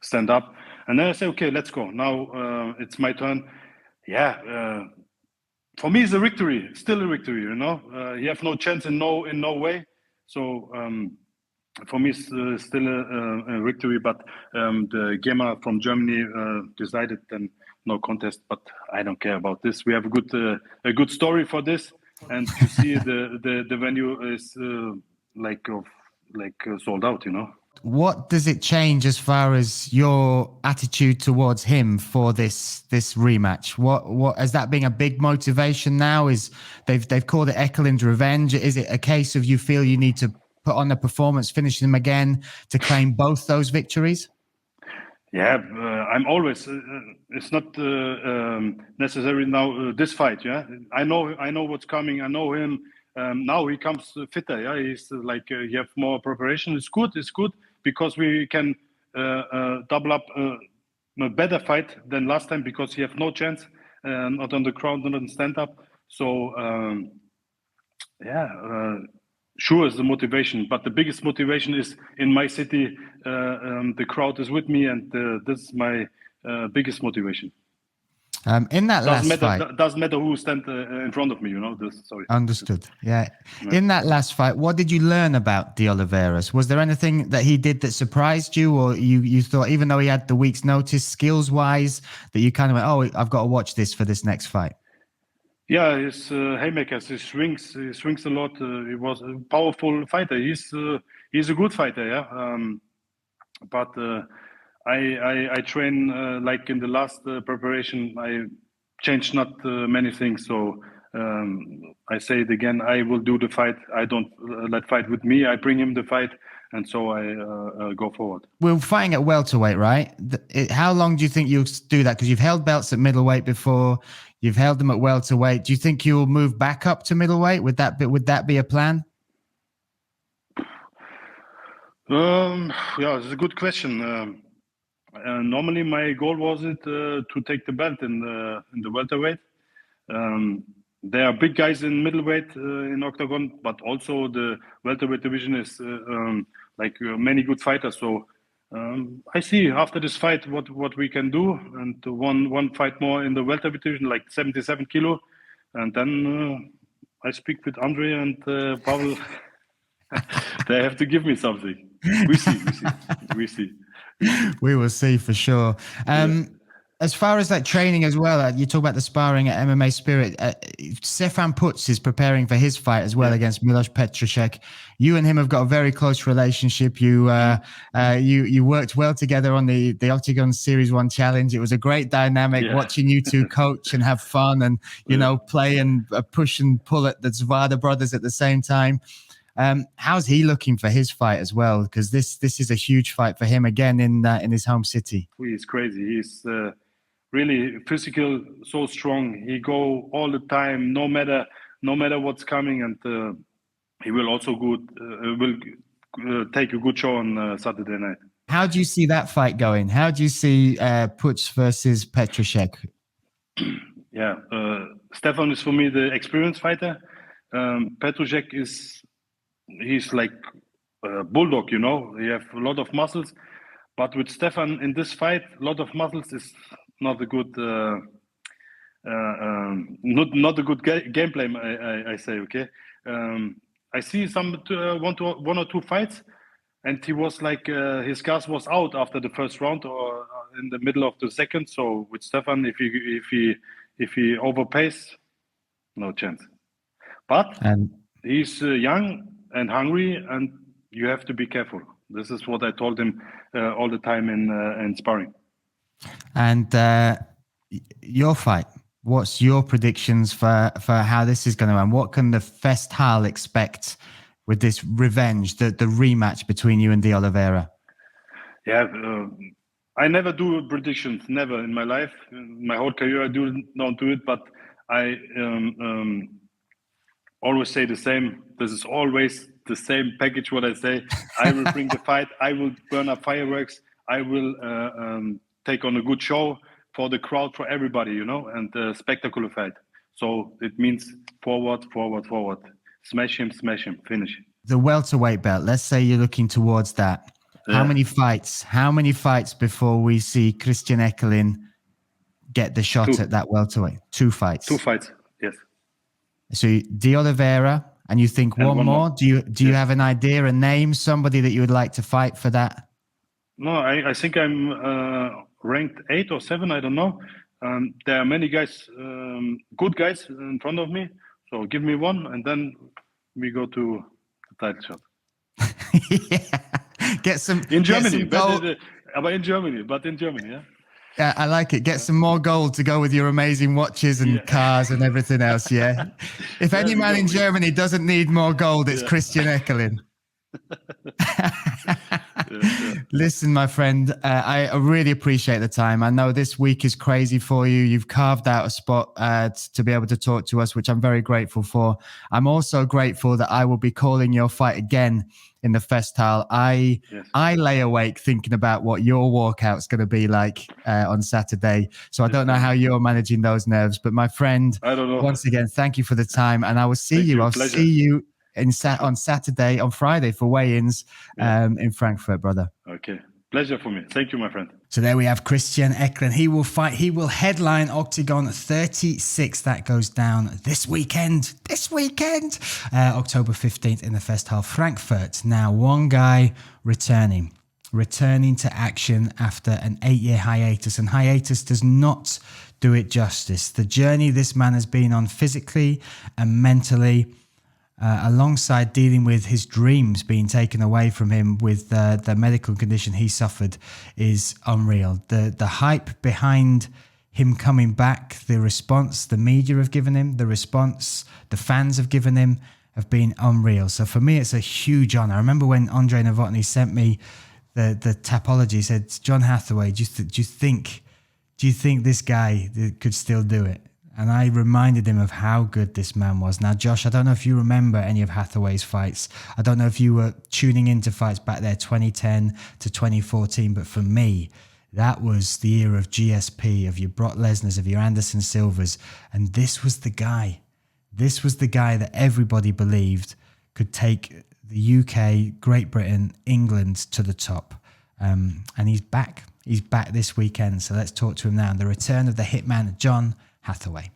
C: stand up. And then I say, okay, let's go. Now it's my turn. Yeah. For me, it's a victory. Still a victory, You have no chance in no way. So. For me, it's still a victory, but the GEMA from Germany decided then no contest. But I don't care about this. We have a good story for this, and you see the venue is sold out.
A: What does it change as far as your attitude towards him for this rematch? What has that been a big motivation now? Is they've called it Eckerlin's revenge? Is it a case of you feel you need to put on the performance, finish them again to claim both those victories?
C: Yeah, I'm always. It's not necessary now. This fight, yeah. I know what's coming. I know him. Now he comes fitter. Yeah, he's he have more preparation. It's good. Because we can double up a better fight than last time, because he have no chance, not on the ground, not on stand up. So sure is the motivation, but the biggest motivation is in my city. The crowd is with me, and this is my biggest motivation.
A: In that fight,
C: doesn't matter who stand in front of me. Sorry.
A: Understood. Yeah. In that last fight, what did you learn about the Oliveiras? Was there anything that he did that surprised you, or you thought, even though he had the week's notice, skills wise, that you kind of went, "Oh, I've got to watch this for this next fight"? Yeah,
C: his haymakers, his swings, he swings a lot. He was a powerful fighter. He's a good fighter, yeah. But I train like in the last preparation. I changed not many things. So I say it again. I will do the fight. I don't let fight with me. I bring him the fight, and so I go forward.
A: We're fighting at welterweight, right? How long do you think you'll do that? Because you've held belts at middleweight before. You've held them at welterweight. Do you think you'll move back up to middleweight? Would that be a plan?
C: Yeah, it's a good question. Normally, my goal was to take the belt in the welterweight. There are big guys in middleweight in Octagon, but also the welterweight division is like many good fighters. So I see after this fight what we can do, and one fight more in the welterweight division, like 77 kilo, and then I speak with Andre and Pavel. They have to give me something. We see.
A: We will see for sure. As far as like training as well, you talk about the sparring at MMA Spirit. Stefan Putz is preparing for his fight as well against Milos Petrushek. You and him have got a very close relationship. You worked well together on the Octagon Series 1 Challenge. It was a great dynamic watching you two coach and have fun and, you know, play and push and pull at the Zvada brothers at the same time. How's he looking for his fight as well? Because this is a huge fight for him again in his home city.
C: He's crazy. He's really physical, so strong. He go all the time, no matter what's coming, and he will also take a good show on Saturday night.
A: How do you see that fight going? How do you see Putz versus Petrushek?
C: Yeah, Stefan is for me the experienced fighter. Petrushek he's like a bulldog, you know. He have a lot of muscles, but with Stefan in this fight, a lot of muscles is not a good, not a good gameplay. I say, okay. I see some one or two fights, and he was like his gas was out after the first round or in the middle of the second. So with Stefan, if he overpays, no chance. But he's young and hungry, and you have to be careful. This is what I told him all the time in sparring.
A: And your fight, what's your predictions for how this is going to end? What can the Festhal expect with this revenge, the rematch between you and De Oliveira?
C: Yeah, I never do predictions, never in my life. In my whole career, I don't do it, but I always say the same. This is always the same package, what I say. I will bring the fight. I will burn up fireworks. I will take on a good show for the crowd, for everybody, you know, and a spectacular fight. So it means forward. Smash him, finish.
A: The welterweight belt, let's say you're looking towards that. Yeah. How many fights before we see Christian Eckerlin get the shot at that welterweight? 2 fights.
C: 2 fights, yes.
A: So De Oliveira, and you think one more? Do you have an idea, a name, somebody that you would like to fight for that?
C: No, I think I'm ranked 8 or 7. I don't know. There are many guys, good guys in front of me. So give me one, and then we go to the title shot.
A: Yeah. Get some
C: in Germany,
A: but
C: in Germany, yeah.
A: Yeah, I like it. Get some more gold to go with your amazing watches and cars and everything else. Yeah. If any man in Germany doesn't need more gold, it's Christian Eckerlin. Listen, my friend, I really appreciate the time. I know this week is crazy for you. You've carved out a spot to be able to talk to us, which I'm very grateful for. I'm also grateful that I will be calling your fight again in the Festhal. I lay awake thinking about what your walkout's going to be like on Saturday. So I don't know how you're managing those nerves. But my friend,
C: I don't know.
A: Once again, thank you for the time. And I will see you. I'll see you on Friday for weigh-ins in Frankfurt, brother.
C: Okay. Pleasure for me. Thank you, my friend.
A: So there we have Christian Eckerlin. He will fight. He will headline Octagon 36. That goes down this weekend. October 15th in the Festhal, Frankfurt. Now, one guy returning to action after an 8-year hiatus. And hiatus does not do it justice. The journey this man has been on physically and mentally, alongside dealing with his dreams being taken away from him with the medical condition he suffered, is unreal. The hype behind him coming back, the response the media have given him, the response the fans have given him have been unreal. So for me, it's a huge honor. I remember when Andre Novotny sent me the tapology, he said, John Hathaway, do you think this guy could still do it? And I reminded him of how good this man was. Now, Josh, I don't know if you remember any of Hathaway's fights. I don't know if you were tuning into fights back there, 2010 to 2014. But for me, that was the era of GSP, of your Brock Lesnar's, of your Anderson Silvas. And this was the guy. This was the guy that everybody believed could take the UK, Great Britain, England to the top. And he's back. He's back this weekend. So let's talk to him now. The return of the hitman, John Hathaway.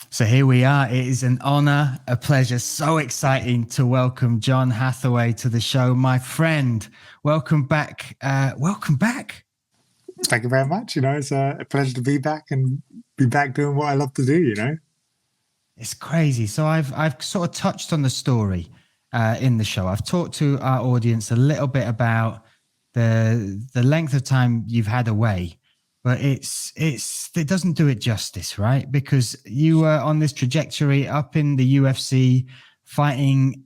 A: So here we are. It is an honor, a pleasure. So exciting to welcome John Hathaway to the show. My friend, welcome back. Welcome back.
D: Thank you very much. It's a pleasure to be back and be back doing what I love to do,
A: It's crazy. So I've sort of touched on the story in the show. I've talked to our audience a little bit about the length of time you've had away, but it doesn't do it justice, right? Because you were on this trajectory up in the UFC, fighting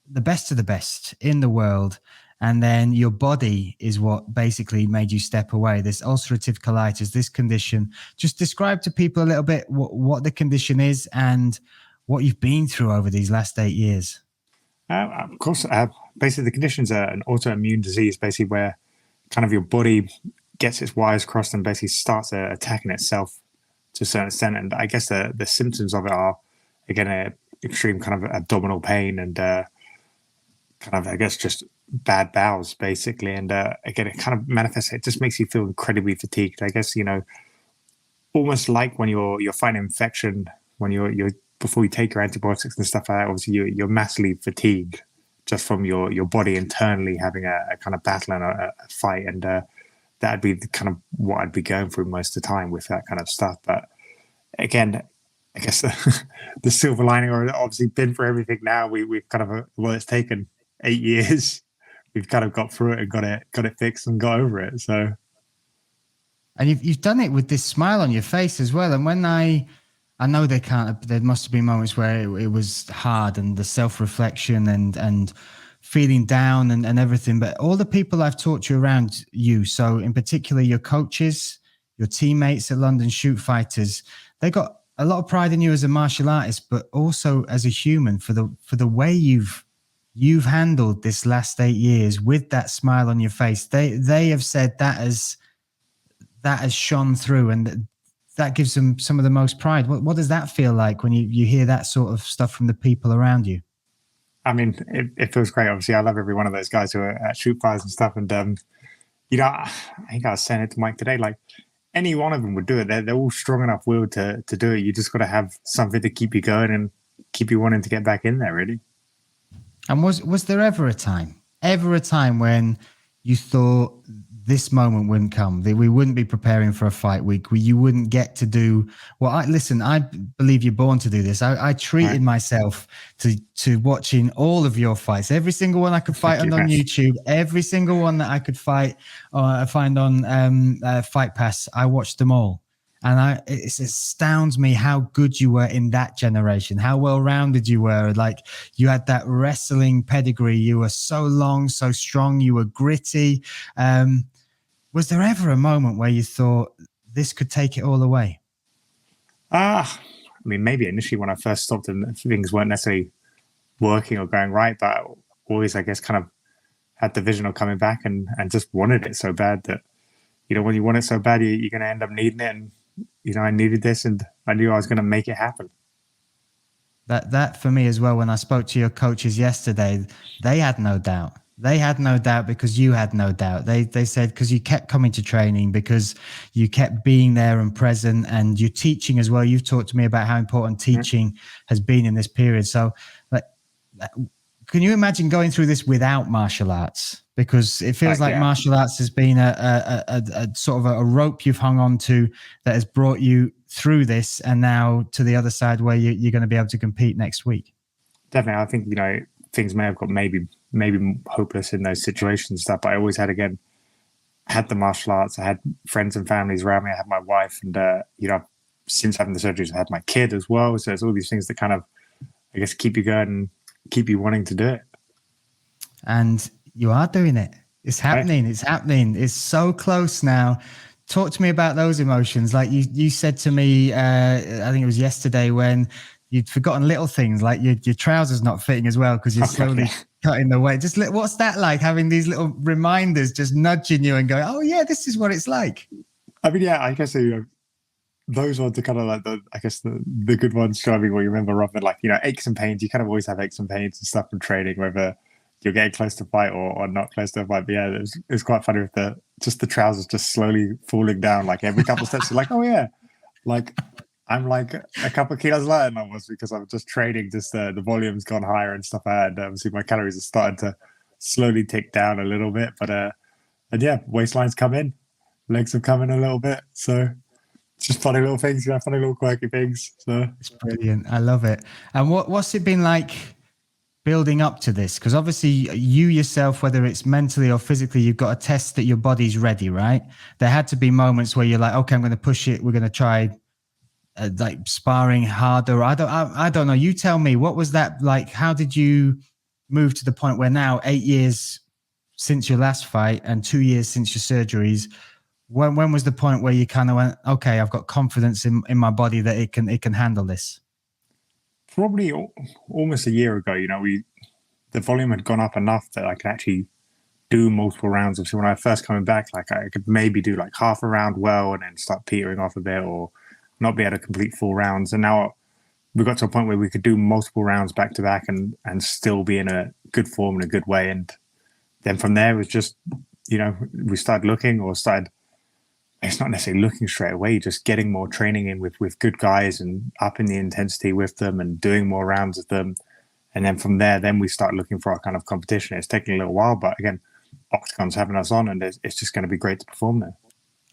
A: the best of the best in the world. And then your body is what basically made you step away. This ulcerative colitis, this condition. Just describe to people a little bit what the condition is and what you've been through over these last 8 years.
D: Of course, basically the condition's an autoimmune disease, basically where kind of your body gets its wires crossed and basically starts attacking itself to a certain extent. And I guess the symptoms of it are, again, an extreme kind of abdominal pain and kind of, I guess, just bad bowels, basically. And again, it kind of manifests, it just makes you feel incredibly fatigued. I guess, almost like when you're fighting infection, when you're before you take your antibiotics and stuff like that, obviously you're massively fatigued just from your body internally having a kind of battle and a fight. And that'd be the kind of what I'd be going through most of the time with that kind of stuff. But again, I guess the silver lining, or obviously been for everything now, we've kind of, it's taken 8 years. We've kind of got through it and got it fixed and got over it. So,
A: and you've done it with this smile on your face as well. And when I know there must have been moments where it was hard and the self-reflection and feeling down and everything. But all the people I've talked to around you, so in particular your coaches, your teammates at London Shoot Fighters, they got a lot of pride in you as a martial artist, but also as a human for the way you've handled this last 8 years with that smile on your face. They have said that has shone through, and that gives them some of the most pride. What does that feel like when you hear that sort of stuff from the people around you?
D: I mean, it feels great. Obviously, I love every one of those guys who are at shoot fires and stuff. And, I think I was saying it to Mike today, like any one of them would do it. They're all strong enough willed to do it. You just got to have something to keep you going and keep you wanting to get back in there, really.
A: And was there ever a time when you thought this moment wouldn't come, that we wouldn't be preparing for a fight week, you wouldn't get to do I believe you're born to do this. I treated myself to watching all of your fights, every single one I could fight on YouTube, every single one that I could find on Fight Pass. I watched them all. And it astounds me how good you were in that generation, how well-rounded you were. Like, you had that wrestling pedigree. You were so long, so strong. You were gritty. Was there ever a moment where you thought this could take it all away?
D: I mean, maybe initially when I first stopped and things weren't necessarily working or going right, but I always, I guess, kind of had the vision of coming back and just wanted it so bad that, when you want it so bad, you're going to end up needing it. And, I needed this and I knew I was going to make it happen.
A: That for me as well, when I spoke to your coaches yesterday, they had no doubt. They had no doubt because you had no doubt. They said because you kept coming to training, because you kept being there and present, and you're teaching as well. You've talked to me about how important teaching has been in this period. So, can you imagine going through this without martial arts? Because it feels like martial arts has been a sort of a rope you've hung on to that has brought you through this, and now to the other side where you're going to be able to compete next week.
D: Definitely. I think, things may have got maybe hopeless in those situations and stuff, but I always had the martial arts. I had friends and families around me. I had my wife, and, since having the surgeries, I had my kid as well. So it's all these things that kind of, I guess, keep you going and keep you wanting to do it. And
A: you are doing it. It's happening. It's happening. It's so close now. Talk to me about those emotions. Like you said to me, I think it was yesterday, when you'd forgotten little things like your trousers not fitting as well because you're slowly cutting the weight. Just what's that like, having these little reminders just nudging you and going, oh yeah, this is what it's like.
D: I mean, yeah, I guess those ones are kind of like the good ones. Driving, what you remember, rather than aches and pains. You kind of always have aches and pains and stuff from training, whether you're getting close to fight or not close to a fight. But yeah, it's quite funny with the trousers just slowly falling down. Like every couple of steps, you're like, oh yeah, like I'm like a couple of kilos lighter than I was because I'm just training. Just the volume's gone higher and stuff. And obviously my calories are starting to slowly tick down a little bit. But and yeah, waistline's come in, legs have come in a little bit. So it's just funny little things, funny little quirky things. So
A: it's brilliant. I love it. And what's it been like building up to this? Because obviously you yourself, whether it's mentally or physically, you've got to test that your body's ready, right? There had to be moments where you're like, okay, I'm going to push it. We're going to try like sparring harder. I don't know. You tell me, what was that like? How did you move to the point where now 8 years since your last fight and 2 years since your surgeries, when was the point where you kind of went, okay, I've got confidence in my body that it can handle this?
D: Probably almost a year ago, the volume had gone up enough that I could actually do multiple rounds. Obviously, when I first coming back, like I could maybe do like half a round well and then start petering off a bit or not be able to complete full rounds. And now we got to a point where we could do multiple rounds back to back and still be in a good form in a good way. And then from there it was just, we started looking it's not necessarily looking straight away, just getting more training in with good guys and upping the intensity with them and doing more rounds with them. And then from there, then we start looking for our kind of competition. It's taking a little while, but again, Octagon's having us on and it's just going to be great to perform there.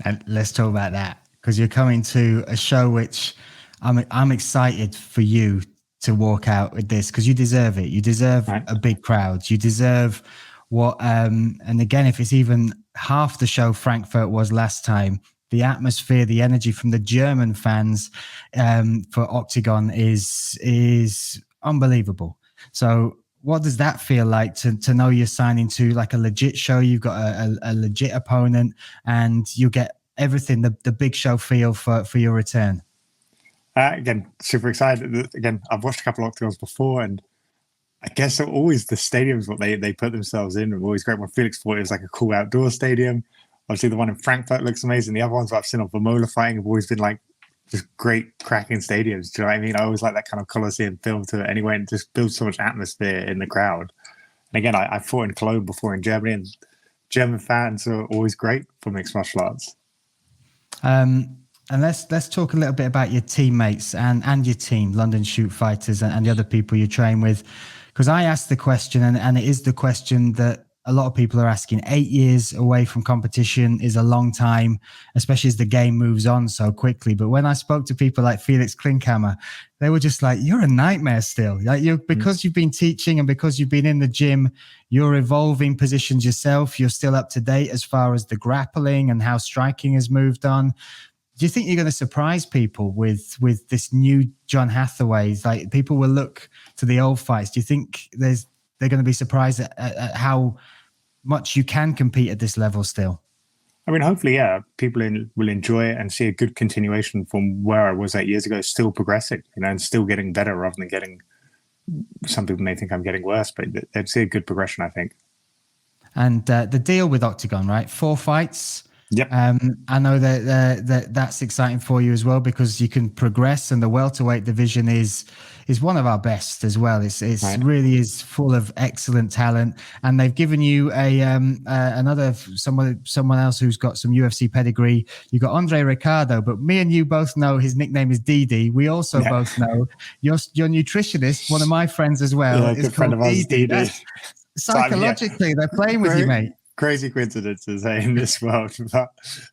A: And let's talk about that, because you're coming to a show which I'm excited for you to walk out with this, because you deserve it. You deserve a big crowd. You deserve what, and again, if it's even half the show Frankfurt was last time, the atmosphere, the energy from the German fans for Octagon is unbelievable. So what does that feel like to know you're signing to like a legit show? You've got a legit opponent and you get everything, the big show feel for your return.
D: Again, super excited. Again, I've watched a couple of Octagons before, and I guess always the stadiums what they put themselves in are always great. When Felix thought it was like a cool outdoor stadium. Obviously, the one in Frankfurt looks amazing. The other ones I've seen on Vermola fighting have always been like just great, cracking stadiums. Do you know what I mean? I always like that kind of Colosseum feel to it anyway, and it just builds so much atmosphere in the crowd. And again, I fought in Cologne before in Germany, and German fans are always great for mixed martial arts.
A: And let's talk a little bit about your teammates and your team, London Shoot Fighters, and the other people you train with. Because I asked the question, and it is the question that a lot of people are asking. 8 years away from competition is a long time, especially as the game moves on so quickly. But when I spoke to people like Felix Klinkhammer, they were just like, you're a nightmare still. Like because you've been teaching and because you've been in the gym, you're evolving positions yourself. You're still up to date as far as the grappling and how striking has moved on. Do you think you're going to surprise people with this new John Hathaway? Like people will look to the old fights. Do you think they're going to be surprised at how much you can compete at this level still?
D: I mean, hopefully, yeah, people will enjoy it and see a good continuation from where I was 8 years ago, still progressing, and still getting better rather than getting, some people may think I'm getting worse, but they'd see a good progression, I think.
A: And the deal with Octagon, right? 4 fights.
D: Yep.
A: I know that's exciting for you as well, because you can progress, and the welterweight division is one of our best as well. It's right. Really is full of excellent talent, and they've given you another someone else who's got some UFC pedigree. You got Andre Ricardo, but me and you both know his nickname is Didi. We also both know your nutritionist, one of my friends as well, is called Didi. Psychologically, they're playing with you, mate.
D: Crazy coincidences in this world, but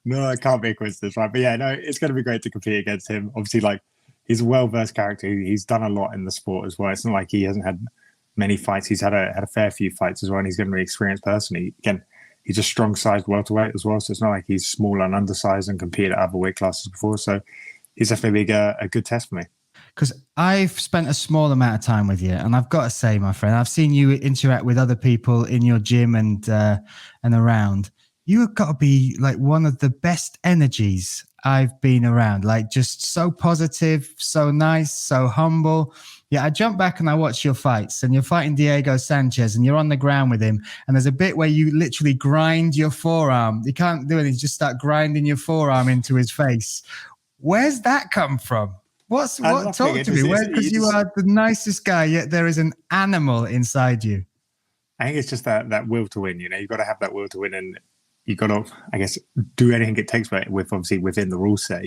D: no, it can't be a coincidence, right? But yeah, no, it's going to be great to compete against him. Obviously, like, he's a well-versed character. He's done a lot in the sport as well. It's not like he hasn't had many fights. He's had a fair few fights as well, and he's going to be experienced person. Again, he's a strong-sized welterweight as well, so it's not like he's small and undersized and competed at other weight classes before. So he's definitely a good test for me.
A: Because I've spent a small amount of time with you, and I've got to say, my friend, I've seen you interact with other people in your gym and around. You have got to be like one of the best energies I've been around. Like, just so positive, so nice, so humble. Yeah, I jump back and I watch your fights, and you're fighting Diego Sanchez, and you're on the ground with him, and there's a bit where you literally grind your forearm. You can't do anything; you just start grinding your forearm into his face. Where's that come from? Talk to me, because you are the nicest guy, yet there is an animal inside you.
D: I think it's just that will to win. You've got to have that will to win, and you've got to, I guess, do anything it takes, but with obviously within the rule set.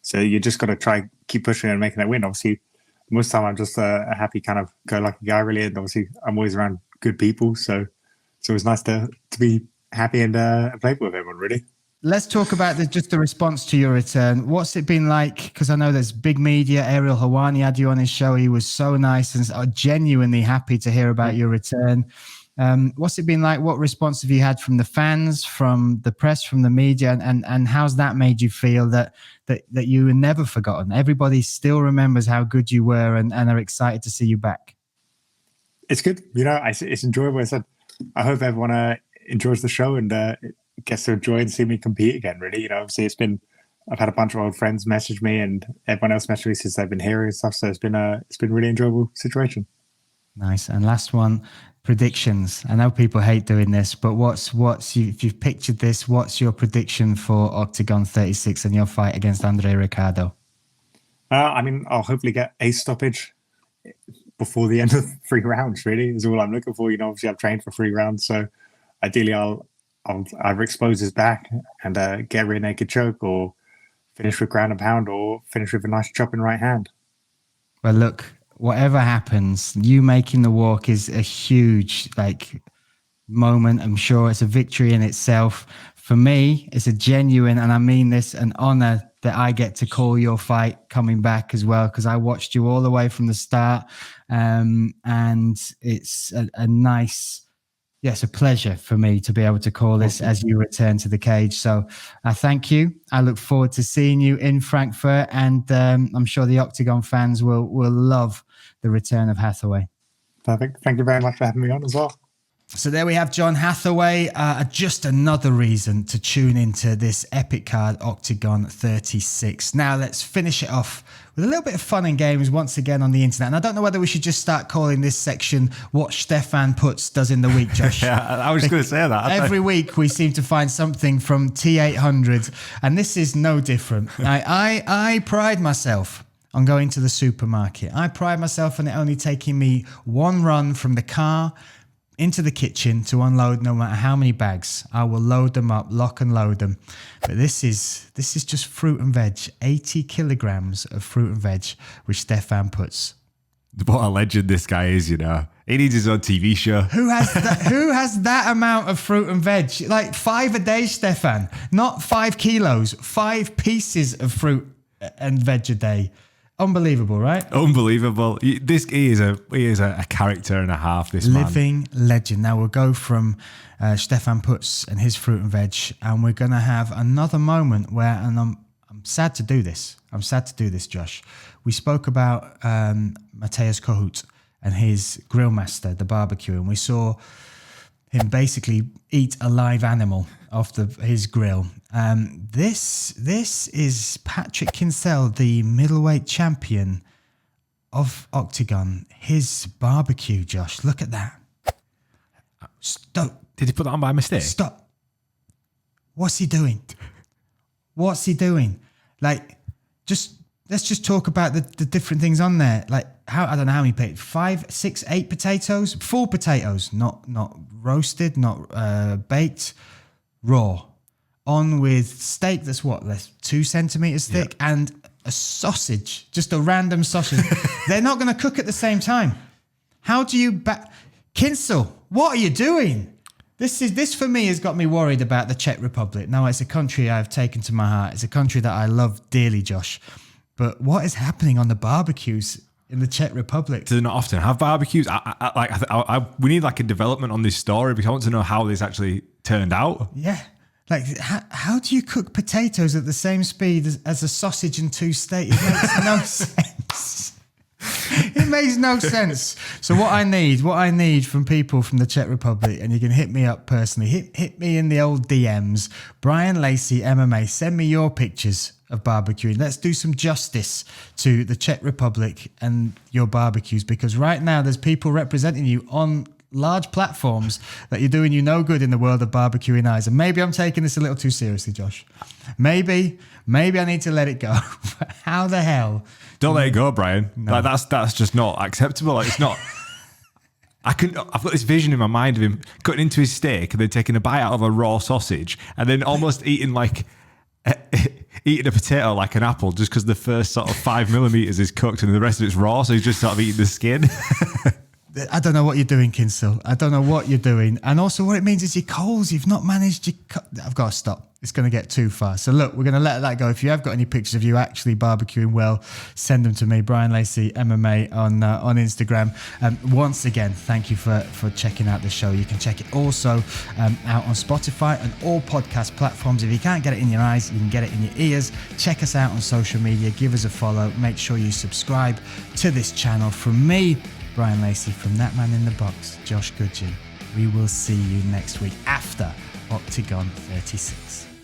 D: So you just got to try keep pushing and making that win. Obviously, most of the time I'm just a happy kind of go lucky guy, really, and obviously I'm always around good people, so it's always nice to be happy and play with everyone, really.
A: Let's talk about just the response to your return. What's it been like? Because I know there's big media. Ariel Hawani had you on his show. He was so nice and genuinely happy to hear about your return. What's it been like? What response have you had from the fans, from the press, from the media? And how's that made you feel that you were never forgotten? Everybody still remembers how good you were and are excited to see you back.
D: It's good. It's enjoyable. I hope everyone enjoys the show and gets to enjoy and see me compete again, really. Obviously I've had a bunch of old friends message me and everyone else message me since they've been hearing stuff. So it's been a really enjoyable situation.
A: Nice. And last one, predictions. I know people hate doing this, but if you've pictured this, what's your prediction for Octagon 36 and your fight against Andre Ricardo?
D: I'll hopefully get a stoppage before the end of 3 rounds, really, is all I'm looking for. Obviously I've trained for 3 rounds, so ideally I'll either expose his back and get a rear naked choke, or finish with ground and pound, or finish with a nice chopping right hand.
A: Well, look, whatever happens, you making the walk is a huge moment. I'm sure it's a victory in itself. For me, it's a genuine, and I mean this, an honor that I get to call your fight coming back as well, because I watched you all the way from the start, and it's a nice. Yes, a pleasure for me to be able to call this as you return to the cage. So I thank you. I look forward to seeing you in Frankfurt, and I'm sure the Octagon fans will love the return of Hathaway.
D: Perfect. Thank you very much for having me on as well.
A: So there we have John Hathaway. Just another reason to tune into this epic card, Octagon 36. Now let's finish it off with a little bit of fun and games once again on the internet. And I don't know whether we should just start calling this section what Stefan Putz does in the week, Josh.
B: Yeah, I was going to say that.
A: Every week we seem to find something from T800, and this is no different. I pride myself on going to the supermarket. I pride myself on it only taking me 1 run from the car into the kitchen to unload no matter how many bags. I will load them up, lock and load them. But this is just fruit and veg, 80 kilograms of fruit and veg with Stefan Putz.
B: What a legend this guy is, He needs his own TV show.
A: Who has that amount of fruit and veg? 5 a day, Stefan. Not 5 kilos, 5 pieces of fruit and veg a day. Unbelievable, right?
B: Unbelievable. He is a character and a half, this man.
A: Living legend. Now we'll go from Stefan Putz and his fruit and veg, and we're going to have another moment where, and I'm sad to do this. I'm sad to do this, Josh. We spoke about Mateusz Kohut and his grill master, the barbecue, and we saw him basically eat a live animal off his grill. This is Patrick Kinsell, the middleweight champion of Octagon. His barbecue, Josh. Look at that. Stop.
B: Did he put that on by mistake?
A: Stop. What's he doing? Let's just talk about the different things on there. I don't know how many potatoes. 5, 6, 8 potatoes. Full potatoes, not roasted, not baked, raw. On with steak that's less 2 centimeters thick, and a sausage, just a random sausage. They're not going to cook at the same time. How do you Kinsell, what are you doing? This for me has got me worried about the Czech Republic. Now, it's a country I've taken to my heart. It's a country that I love dearly, Josh. But what is happening on the barbecues in the Czech Republic?
B: Do they not often have barbecues? We need a development on this story, because I want to know how this actually turned out.
A: Yeah. How do you cook potatoes at the same speed as a sausage and 2 steaks? It makes no sense. It makes no sense. So what I need from people from the Czech Republic, and you can hit me up personally, hit me in the old DMs, Bryan Lacey MMA, send me your pictures of barbecuing. Let's do some justice to the Czech Republic and your barbecues, because right now there's people representing you on large platforms that you're doing you no good in the world of barbecuing eyes. And maybe I'm taking this a little too seriously, Josh. Maybe I need to let it go. But how the hell?
B: Don't let it go, Brian.
A: No.
B: That's just not acceptable. It's not. I've got this vision in my mind of him cutting into his steak and then taking a bite out of a raw sausage and then almost eating a potato like an apple, just because the first sort of 5 millimeters is cooked and the rest of it's raw. So he's just sort of eating the skin.
A: I don't know what you're doing, Kinsel. I don't know what you're doing. And also what it means is your coals. You've not managed your... I've got to stop. It's going to get too far. So look, we're going to let that go. If you have got any pictures of you actually barbecuing well, send them to me, Bryan Lacey MMA on Instagram. Once again, thank you for checking out the show. You can check it also out on Spotify and all podcast platforms. If you can't get it in your eyes, you can get it in your ears. Check us out on social media. Give us a follow. Make sure you subscribe to this channel. From me, Bryan Lacey, from That Man in the Box, Josh Goodgin. We will see you next week after Octagon 36.